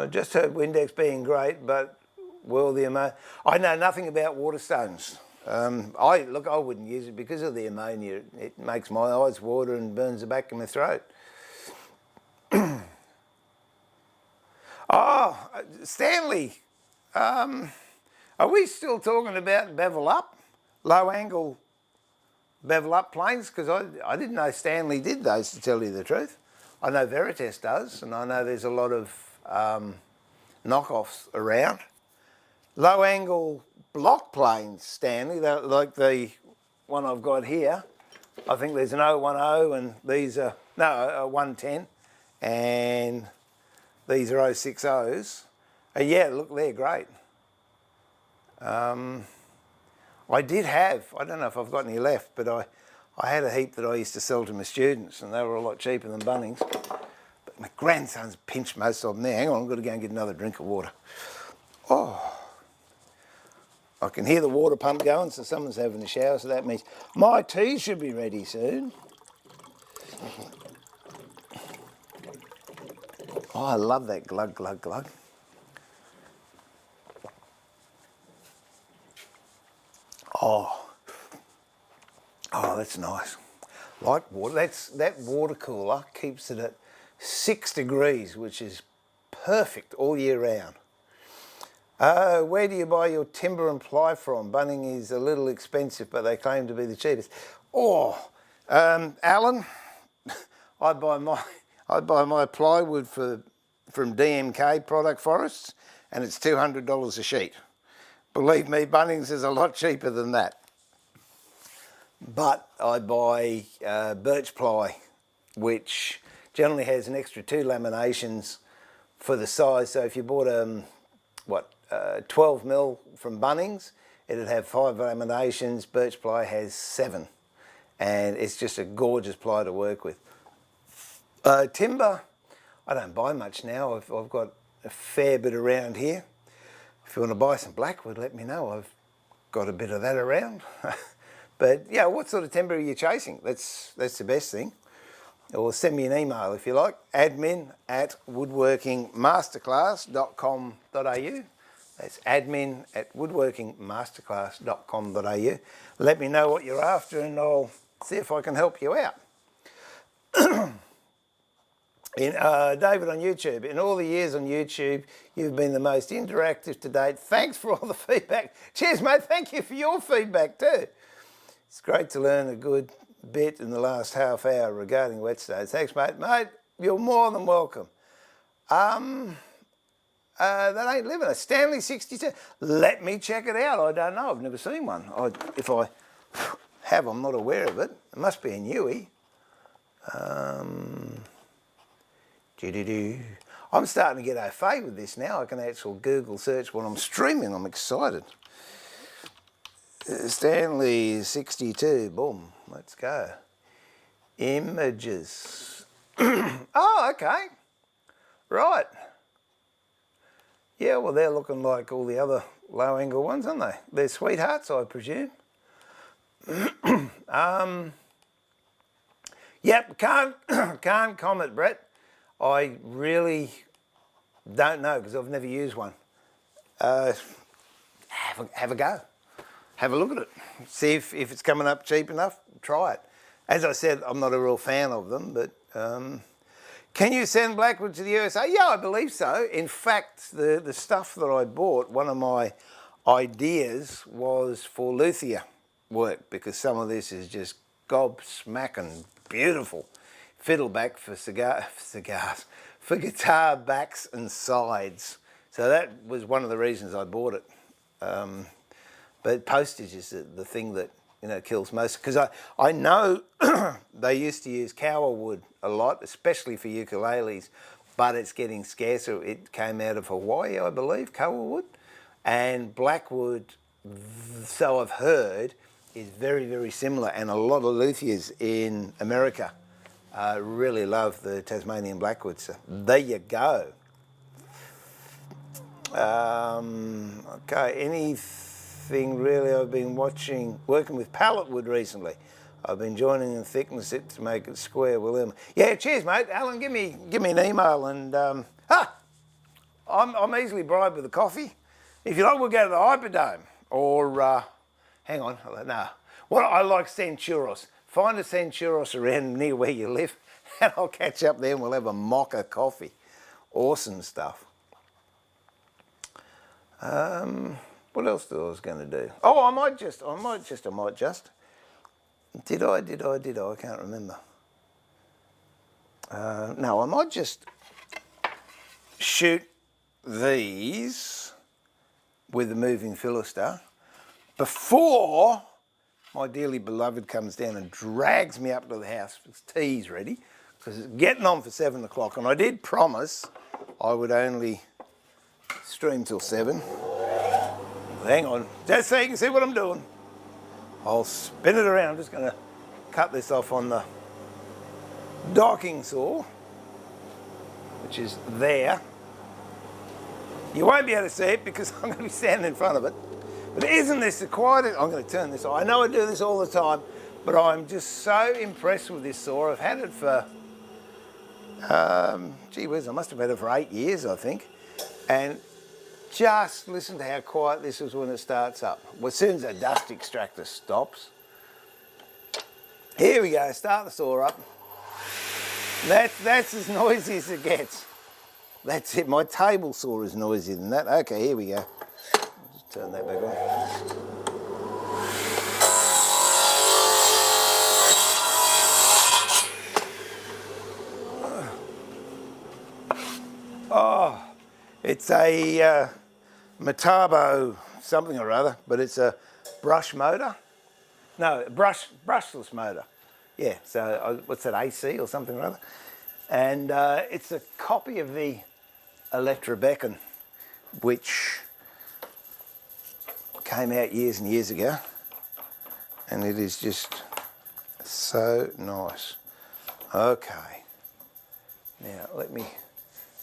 just heard Windex being great, but will the ammonia... I know nothing about water stones. I wouldn't use it because of the ammonia. It makes my eyes water and burns the back of my throat. Stanley, are we still talking about bevel up, low angle bevel up planes? Because I didn't know Stanley did those, to tell you the truth. I know Veritas does, and I know there's a lot of knockoffs around. low angle block planes, Stanley, like the one I've got here. I think there's an 010 and these are, no, a 110 and these are 060s. Yeah, look, they're great. I did have, I don't know if I've got any left, but I had a heap that I used to sell to my students and they were a lot cheaper than Bunnings. But my grandson's pinched most of them there. Hang on, I've got to go and get another drink of water. Oh, I can hear the water pump going, so someone's having a shower, so that means my tea should be ready soon. Oh, I love that glug, glug, glug. Oh, that's nice. Like water. That water cooler keeps it at 6 degrees, which is perfect all year round. Where do you buy your timber and ply from? Bunning is a little expensive, but they claim to be the cheapest. Oh, Alan, I buy my plywood from DMK Product Forests, and it's $200 a sheet. Believe me, Bunnings is a lot cheaper than that. But I buy birch ply, which generally has an extra 2 laminations for the size. So if you bought 12 mil from Bunnings, it'd have 5 laminations. Birch ply has 7, and it's just a gorgeous ply to work with. Timber, I don't buy much now. I've got a fair bit around here. If you want to buy some blackwood, let me know. I've got a bit of that around. But yeah, what sort of timber are you chasing? That's the best thing. Or send me an email if you like. admin@woodworkingmasterclass.com.au. That's admin@woodworkingmasterclass.com.au. Let me know what you're after and I'll see if I can help you out. David on YouTube, in all the years on YouTube, you've been the most interactive to date. Thanks for all the feedback. Cheers, mate. Thank you for your feedback too. It's great to learn a good bit in the last half hour regarding whetstones. Thanks, mate. Mate, you're more than welcome. That ain't living. A Stanley 62. Let me check it out. I don't know. I've never seen one. If I have, I'm not aware of it. It must be a newie. I'm starting to get au fait with this now. I can actually Google search when I'm streaming. I'm excited. Stanley 62, boom, let's go. Images. Oh, okay. Right. Yeah, well, they're looking like all the other low angle ones, aren't they? They're sweethearts, I presume. Yep, can't comment, Brett. I really don't know because I've never used one. Have a go. Have a look at it. See if it's coming up cheap enough. Try it. As I said, I'm not a real fan of them, but can you send blackwood to the USA? Yeah, I believe so. In fact, the stuff that I bought, one of my ideas was for luthier work because some of this is just gobsmacking beautiful. Fiddleback for cigars, for guitar backs and sides. So that was one of the reasons I bought it. But postage is the thing that kills most. Because I know they used to use Q wood a lot, especially for ukuleles, but it's getting scarcer. It came out of Hawaii, I believe, Q wood, and blackwood. So I've heard is very, very similar, and a lot of luthiers in America really love the Tasmanian blackwood. So there you go. Okay, anything really? I've been working with pallet wood recently. I've been joining and thickness it to make it square. Well, yeah, cheers, mate. Alan, give me an email and I'm easily bribed with a coffee. If you like, we'll go to the Hyperdome or hang on, no. Well, I like Centuros. Find a Centuros around near where you live and I'll catch up there and we'll have a mocha coffee. Awesome stuff. What else I was going to do? Oh, I might just. Did I? I can't remember. No, I might just shoot these with the moving filister before my dearly beloved comes down and drags me up to the house with tea's ready, because it's getting on for 7 o'clock, and I did promise I would only stream till 7. Hang on, just so you can see what I'm doing. I'll spin it around. I'm just going to cut this off on the docking saw, which is there. You won't be able to see it because I'm going to be standing in front of it. But isn't this quite... I'm going to turn this off. I know I do this all the time, but I'm just so impressed with this saw. I've had it for... gee whiz, I must have had it for 8 years, I think. And just listen to how quiet this is when it starts up. Well, as soon as the dust extractor stops. Here we go, start the saw up. That's as noisy as it gets. That's it, my table saw is noisier than that. Okay, here we go. Just turn that back on. Oh, it's a Metabo something or other, but it's a brush motor. No, brushless motor. Yeah, so what's that, AC or something or other? And it's a copy of the Electra Beacon, which came out years and years ago, and it is just so nice. Okay, now let me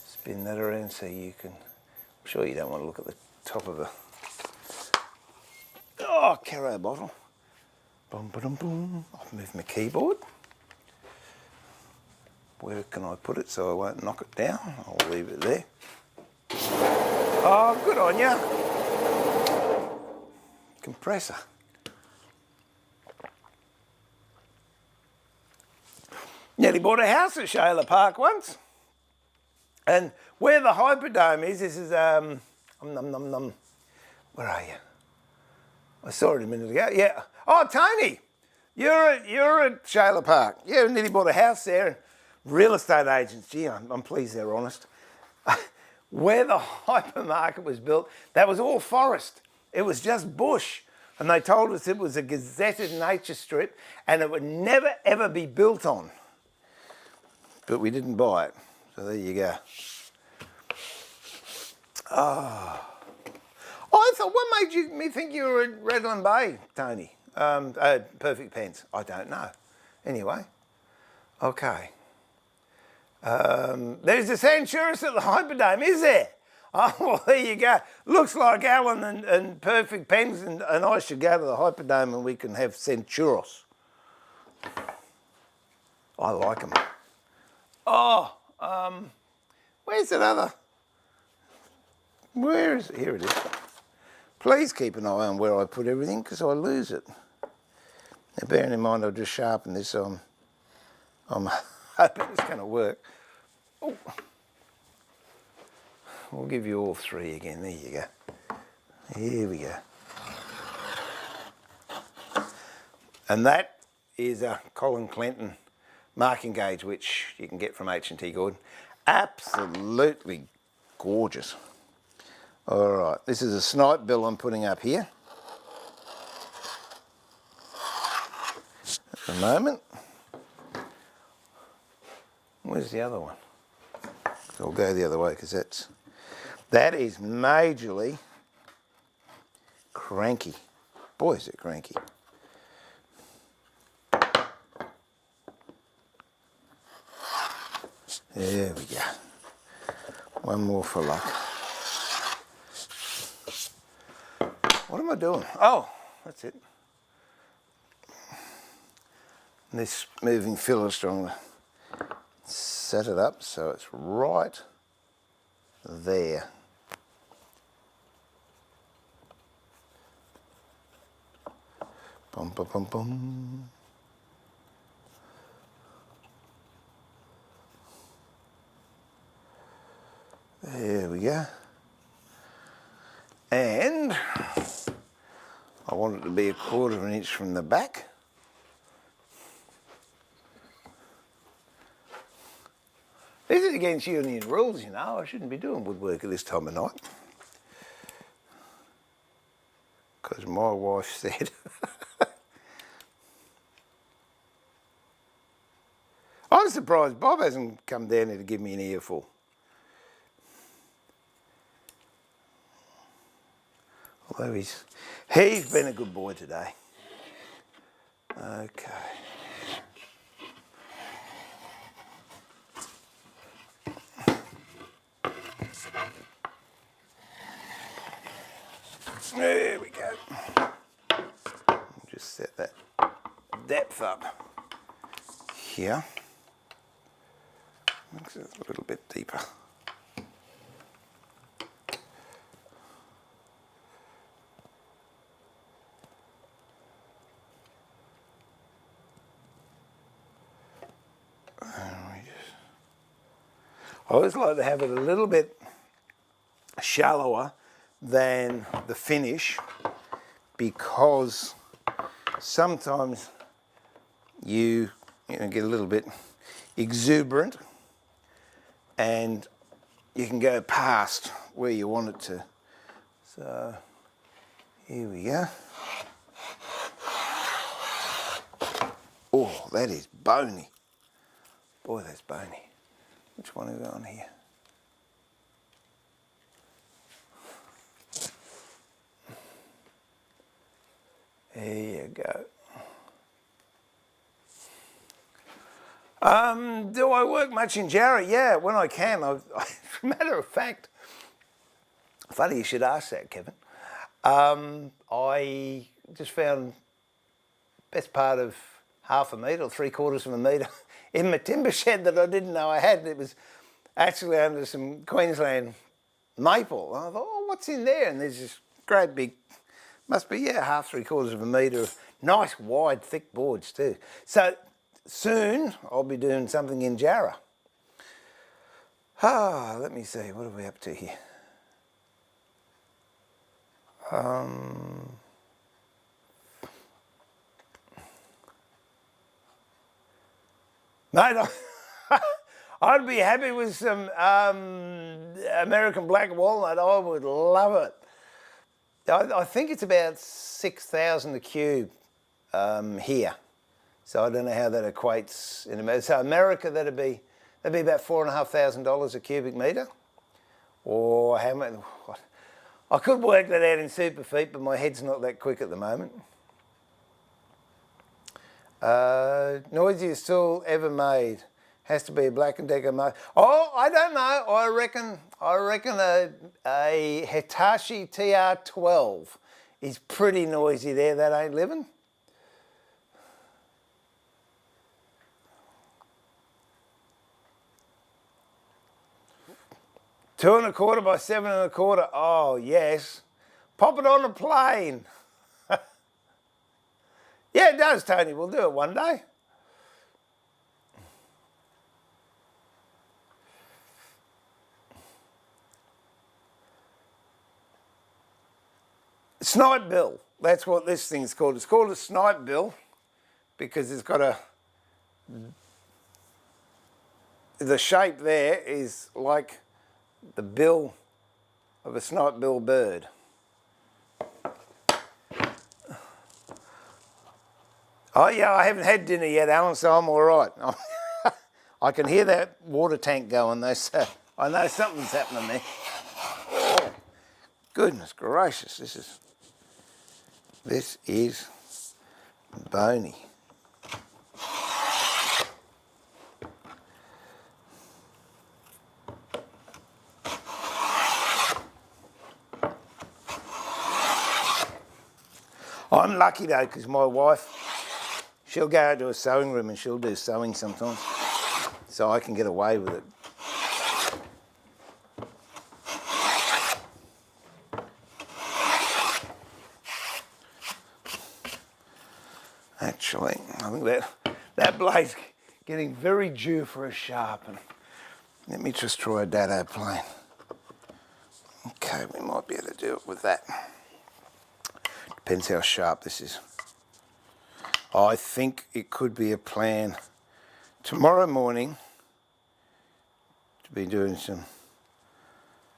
spin that around so you can... I'm sure you don't want to look at the top of a Caro bottle. Boom, boom, boom. I've moved my keyboard. Where can I put it so I won't knock it down? I'll leave it there. Oh, good on you. Compressor. Nearly bought a house at Shayla Park once. And where the Hyperdome is, this is, where are you? I saw it a minute ago, yeah. Oh, Tony, you're at Shayla Park. Yeah, nearly bought a house there, and real estate agents, gee, I'm pleased they're honest. Where the hypermarket was built, that was all forest. It was just bush. And they told us it was a gazetted nature strip and it would never ever be built on. But we didn't buy it. So there you go. Oh. I thought, what made me think you were at Redland Bay, Tony? Perfect Pens. I don't know. Anyway, okay. There's a Sanchurus at the Hyperdome, is there? Oh, well, there you go. Looks like Alan and Perfect Pens and I should go to the Hyperdome and we can have Sanchurus. I like them. Oh, where's that other? Where is it? Here it is. Please keep an eye on where I put everything because I lose it. Now, bearing in mind I've just sharpened this, so I'm hoping it's going to work. Oh. We'll give you all three again. There you go. Here we go. And that is a Colin Clinton marking gauge, which you can get from H&T Gordon. Absolutely gorgeous. All right, this is a snipe bill I'm putting up here at the moment. Where's the other one? I'll go the other way because that is majorly cranky. Boy, is it cranky. There we go. One more for luck. What am I doing? Oh, that's it. This moving filister, I'm going to set it up so it's right there. Bum, bum, bum, bum. There we go. And I want it to be 1/4 of an inch from the back. This is against union rules, you know. I shouldn't be doing woodwork at this time of night. because my wife said. I'm surprised Bob hasn't come down here to give me an earful. Although he's been a good boy today. Okay. There we go. Just set that depth up here. Makes it a little bit deeper. I always like to have it a little bit shallower than the finish, because sometimes you get a little bit exuberant and you can go past where you want it to. So here we go. Oh, that is bony. Boy, that's bony. Which one are we on here? There you go. Do I work much in Jarrah? Yeah, when I can. As a matter of fact, funny you should ask that, Kevin. I just found best part of half a metre or 3/4 of a metre in my timber shed that I didn't know I had. It was actually under some Queensland maple. And I thought, oh, what's in there? And there's this great big, must be, yeah, half, 3/4 of a metre of nice, wide, thick boards too. So soon I'll be doing something in Jarrah. Let me see, what are we up to here? No, I'd be happy with some American black walnut. I would love it. I think it's about 6,000 a cube here. So I don't know how that equates in America. So America, that'd be about $4,500 a cubic metre. Or how much? I could work that out in super feet, but my head's not that quick at the moment. Noisiest tool ever made. Has to be a Black & Decker motor. Oh, I don't know. I reckon a Hitachi TR12 is pretty noisy there. That ain't living. Two and a quarter by 7 1/4. Oh yes. Pop it on a plane. Yeah, it does, Tony. We'll do it one day. Snipe bill. That's what this thing's called. It's called a snipe bill because it's got the shape there is like the bill of a snipe bill bird. Oh yeah, I haven't had dinner yet, Alan, so I'm all right. I can hear that water tank going though, so I know something's happening there. Oh, goodness gracious, this is bony. I'm lucky though, because my wife, she'll go out to a sewing room and she'll do sewing sometimes, so I can get away with it. Actually, I think that blade's getting very due for a sharpen. Let me just try a dado plane. Okay, we might be able to do it with that. Depends how sharp this is. I think it could be a plan tomorrow morning to be doing some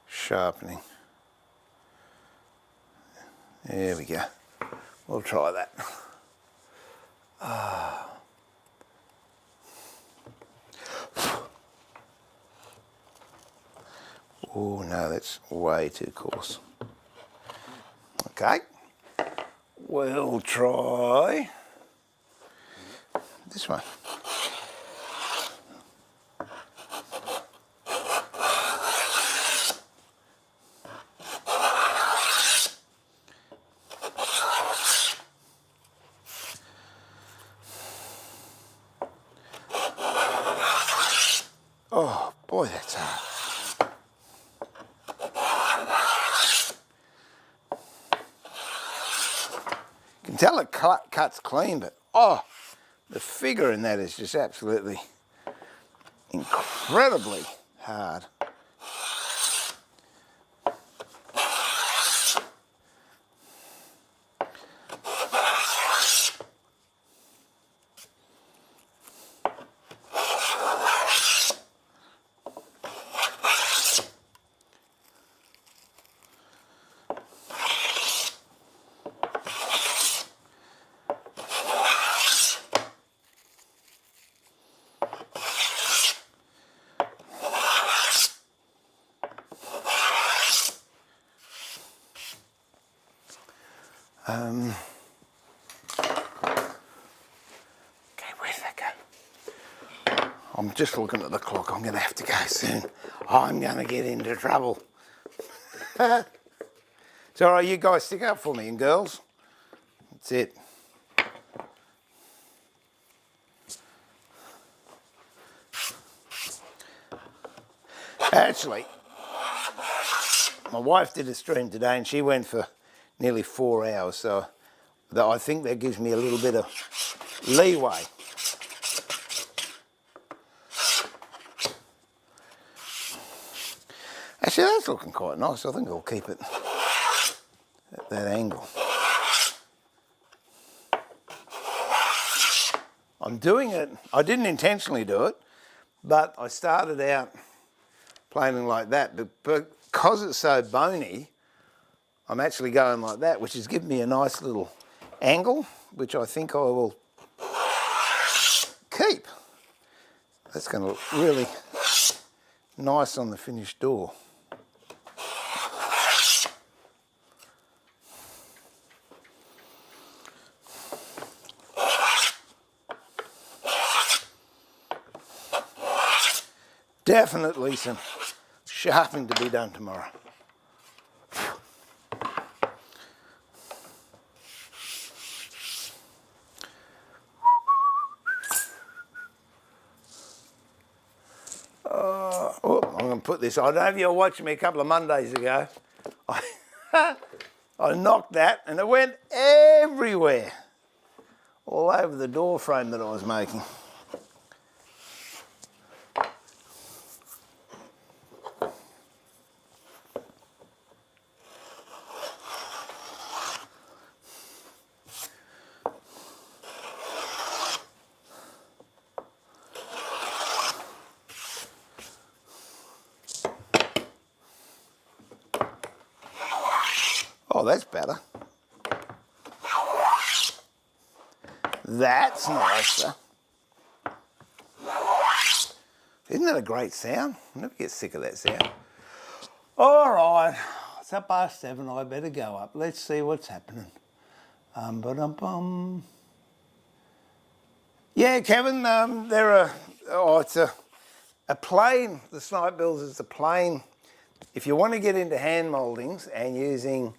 sharpening. There we go. We'll try that. Oh no, that's way too coarse. Okay, we'll try this one. Oh boy, that's hard. You can tell it cuts clean, but oh, the figure in that is just absolutely incredibly hard. Okay, where'd that go? I'm just looking at the clock. I'm going to have to go soon. I'm going to get into trouble. It's all right, you guys stick up for me, and girls. That's it. Actually, my wife did a stream today and she went for nearly 4 hours, so I think that gives me a little bit of leeway. Actually, that's looking quite nice. I think I'll keep it at that angle. I'm doing it, I didn't intentionally do it, but I started out planing like that, but because it's so bony, I'm actually going like that, which is giving me a nice little angle, which I think I will keep. That's going to look really nice on the finished door. Definitely some sharpening to be done tomorrow. Oh, I'm going to put this, I don't know if you were watching me a couple of Mondays ago. I knocked that and it went everywhere. All over the door frame that I was making. Oh, that's better. That's nicer. Isn't that a great sound? I never get sick of that sound. All right, it's up past 7. I better go up. Let's see what's happening. Yeah, Kevin, it's a plane. The Snipe Bills is a plane. If you want to get into hand mouldings and using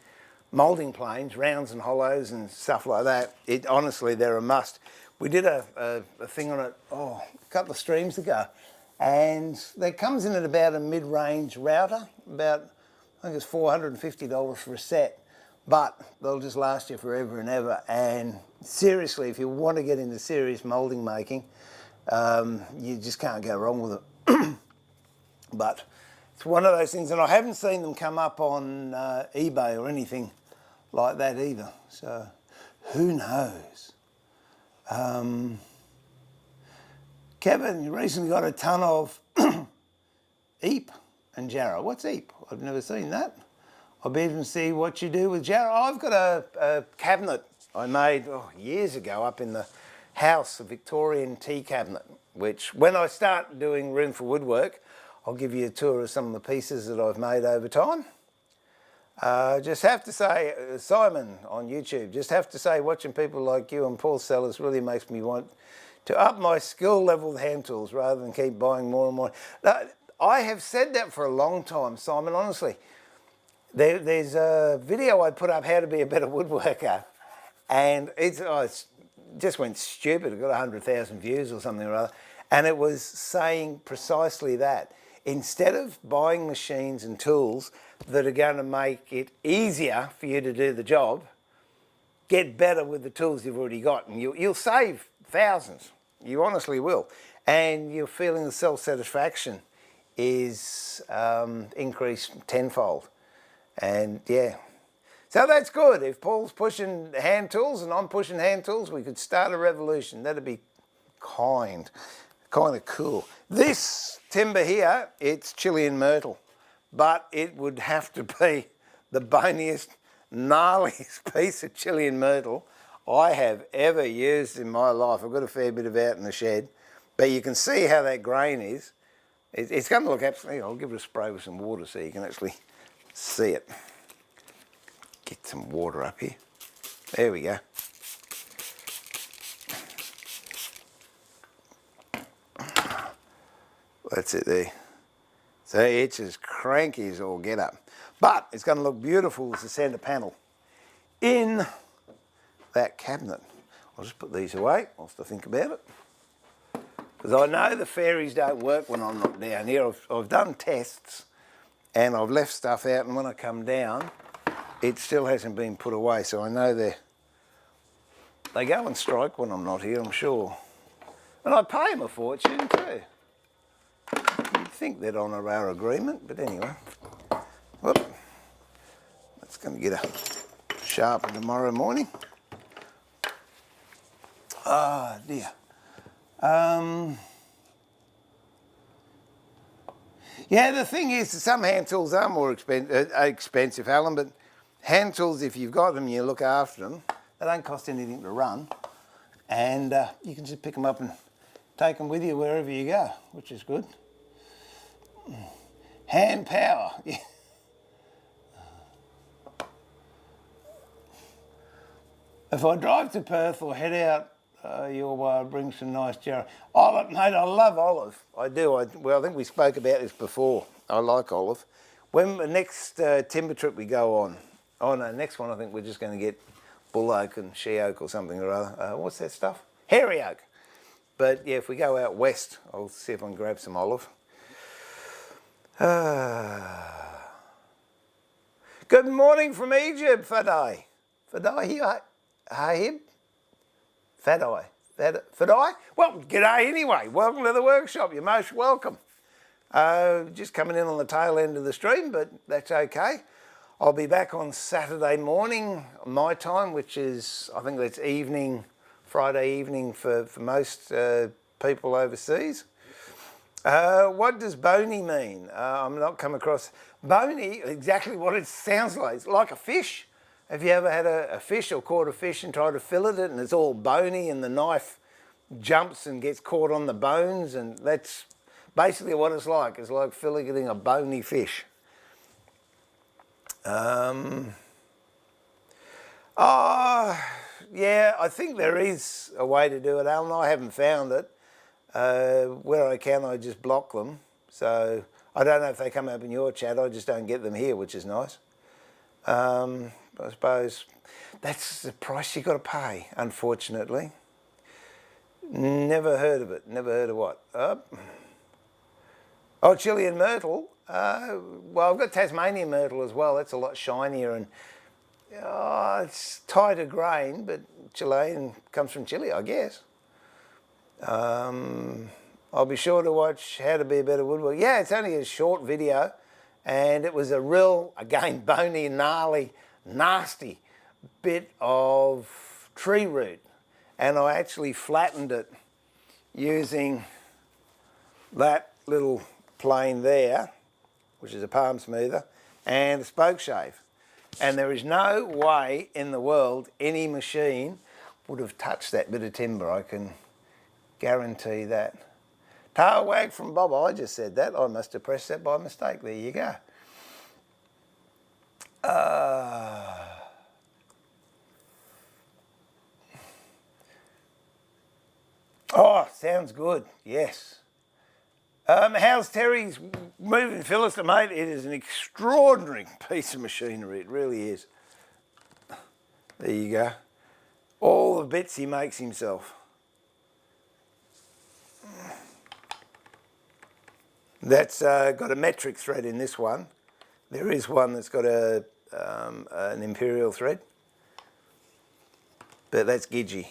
moulding planes, rounds and hollows and stuff like that, honestly, they're a must. We did a thing on it, a couple of streams ago, and that comes in at about a mid-range router, about, I think it's $450 for a set, but they'll just last you forever and ever. And seriously, if you want to get into serious moulding making, you just can't go wrong with it. But it's one of those things, and I haven't seen them come up on eBay or anything like that either, so who knows. Kevin, you recently got a ton of Eep and Jarrah. What's Eep? I've never seen that. I'll be able to see what you do with Jarrah. I've got a cabinet I made years ago up in the house, a Victorian tea cabinet, which when I start doing Room for Woodwork, I'll give you a tour of some of the pieces that I've made over time. Just have to say, Simon on YouTube, just have to say watching people like you and Paul Sellers really makes me want to up my skill level with hand tools rather than keep buying more and more. I have said that for a long time, Simon, honestly. There's a video I put up, how to be a better woodworker, and it just went stupid. It got 100,000 views or something or other, and it was saying precisely that. Instead of buying machines and tools that are going to make it easier for you to do the job, get better with the tools you've already got, and you'll save thousands. You honestly will, and your feeling of self-satisfaction is increased tenfold. And yeah, so that's good. If Paul's pushing hand tools and I'm pushing hand tools, we could start a revolution. That'd be kind of cool. This timber here, it's Chilean myrtle, but it would have to be the boniest, gnarliest piece of Chilean myrtle I have ever used in my life. I've got a fair bit of it out in the shed, but you can see how that grain is. It's going to look absolutely, I'll give it a spray with some water so you can actually see it. Get some water up here. There we go. That's it there. So it's as cranky as all get up. But it's going to look beautiful as a centre panel in that cabinet. I'll just put these away whilst I think about it. Because I know the fairies don't work when I'm not down here. I've done tests and I've left stuff out, and when I come down, it still hasn't been put away. So I know they go and strike when I'm not here, I'm sure. And I pay them a fortune too. You'd think they'd honour our agreement, but anyway. Whoop. That's going to get a sharper tomorrow morning. Ah, dear. Yeah, the thing is, some hand tools are more expensive, Alan, but hand tools, if you've got them, you look after them, they don't cost anything to run, and you can just pick them up and take them with you wherever you go, which is good. Hand power. Yeah. If I drive to Perth or head out your way, I'll bring some nice jarrah. Olive, mate, I love olive. I do. Well, I think we spoke about this before. I like olive. When the next timber trip we go on, no, next one I think we're just going to get bull oak and she oak or something or other. What's that stuff? Hairy oak. But yeah, if we go out west, I'll see if I can grab some olive. Good morning from Egypt, Fadai. Fadai here. Hahib? Fadai. Fadai? Well, g'day anyway. Welcome to the workshop. You're most welcome. Just coming in on the tail end of the stream, but that's okay. I'll be back on Saturday morning, my time, which is, I think that's evening, Friday evening for most people overseas. What does bony mean? I'm not come across bony, exactly what it sounds like. It's like a fish. Have you ever had a fish or caught a fish and tried to fillet it and it's all bony and the knife jumps and gets caught on the bones? And that's basically what it's like. It's like filleting a bony fish. Yeah, I think there is a way to do it, Alan. I haven't found it. Where I can, I just block them. So I don't know if they come up in your chat. I just don't get them here, which is nice. I suppose that's the price you got to pay, unfortunately. Never heard of it. Never heard of what? Oh, Chilean myrtle. Well, I've got Tasmanian myrtle as well. That's a lot shinier and it's tighter grain, but Chilean comes from Chile, I guess. I'll be sure to watch How to Be a Better Woodworker. Yeah, it's only a short video, and it was a real, again, bony, gnarly, nasty bit of tree root, and I actually flattened it using that little plane there, which is a palm smoother, and a spoke shave. And there is no way in the world any machine would have touched that bit of timber. I can guarantee that. Tail wag from Bob. I just said that. I must have pressed that by mistake. There you go. Oh, sounds good. Yes. How's Terry's moving Philister, mate? It is an extraordinary piece of machinery. It really is. There you go. All the bits he makes himself. That's got a metric thread in this one. There is one that's got an imperial thread, but that's Gidgee.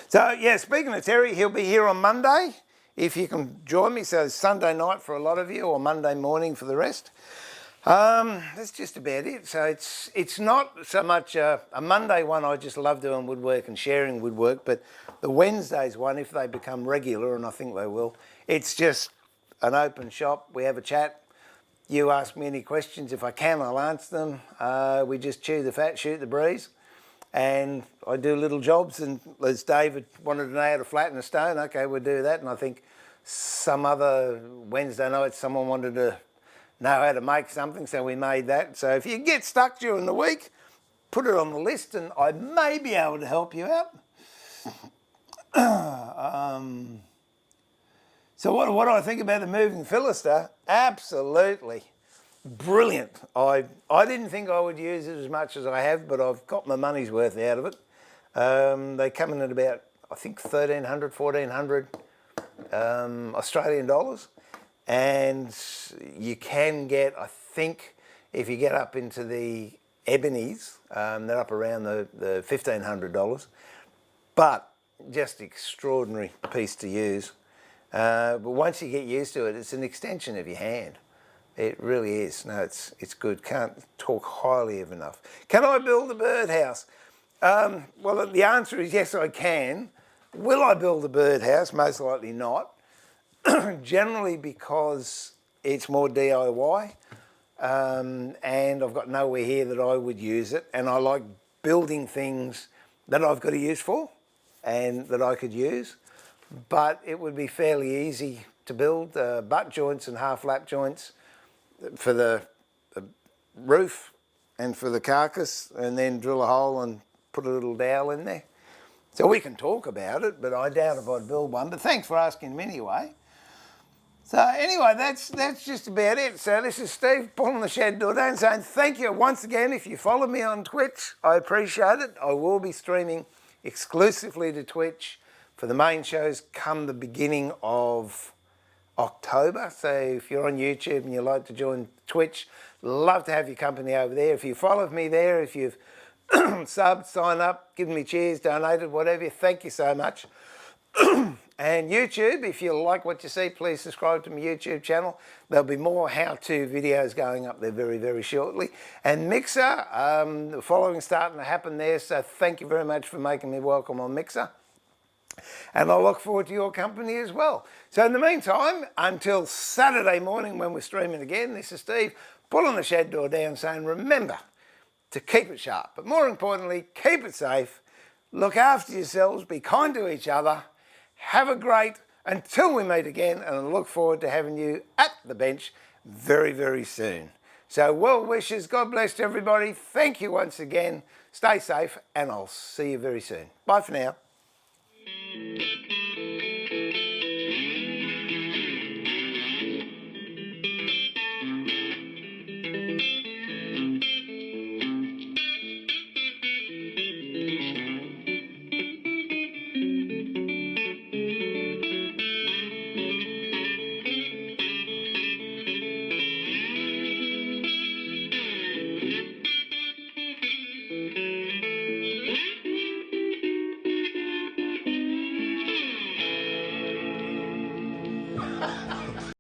So yeah, speaking of Terry, he'll be here on Monday if you can join me. So Sunday night for a lot of you, or Monday morning for the rest. That's just about it. So it's not so much a Monday one. I just love doing woodwork and sharing woodwork, but the Wednesdays one, if they become regular, and I think they will, it's just an open shop. We have a chat. You ask me any questions. If I can, I'll answer them. We just chew the fat, shoot the breeze. And I do little jobs, and as David wanted to know how to flatten a stone, okay, we'll do that. And I think some other Wednesday night someone wanted to know how to make something, so we made that. So if you get stuck during the week, put it on the list and I may be able to help you out. So what do I think about the moving Philister? Absolutely brilliant. I didn't think I would use it as much as I have, but I've got my money's worth out of it. They come in at about, I think, 1,300, 1,400 Australian dollars. And you can get, I think, if you get up into the ebonies, they're up around the $1,500. But just extraordinary piece to use. But once you get used to it, it's an extension of your hand. It really is. No, it's good. Can't talk highly of enough. Can I build a birdhouse? Well, the answer is yes, I can. Will I build a birdhouse? Most likely not. Generally because it's more DIY, and I've got nowhere here that I would use it, and I like building things that I've got a use for and that I could use. But it would be fairly easy to build butt joints and half lap joints for the roof and for the carcass, and then drill a hole and put a little dowel in there. So we can talk about it, but I doubt if I'd build one. But thanks for asking me anyway. So anyway, that's just about it. So this is Steve pulling the shed door down, saying thank you once again. If you follow me on Twitch, I appreciate it. I will be streaming exclusively to Twitch for the main shows come the beginning of October. So if you're on YouTube and you'd like to join Twitch, love to have your company over there. If you followed me there, if you've subbed, signed up, given me cheers, donated, whatever, thank you so much. And YouTube, if you like what you see, please subscribe to my YouTube channel. There'll be more how-to videos going up there very, very shortly. And Mixer, the following's starting to happen there, so thank you very much for making me welcome on Mixer. And I look forward to your company as well. So in the meantime, until Saturday morning when we're streaming again, this is Steve pulling the shed door down, saying remember to keep it sharp, but more importantly, keep it safe, look after yourselves, be kind to each other, have a great, until we meet again, and I look forward to having you at the bench very, very soon. So well wishes, God bless to everybody, thank you once again, stay safe, and I'll see you very soon. Bye for now.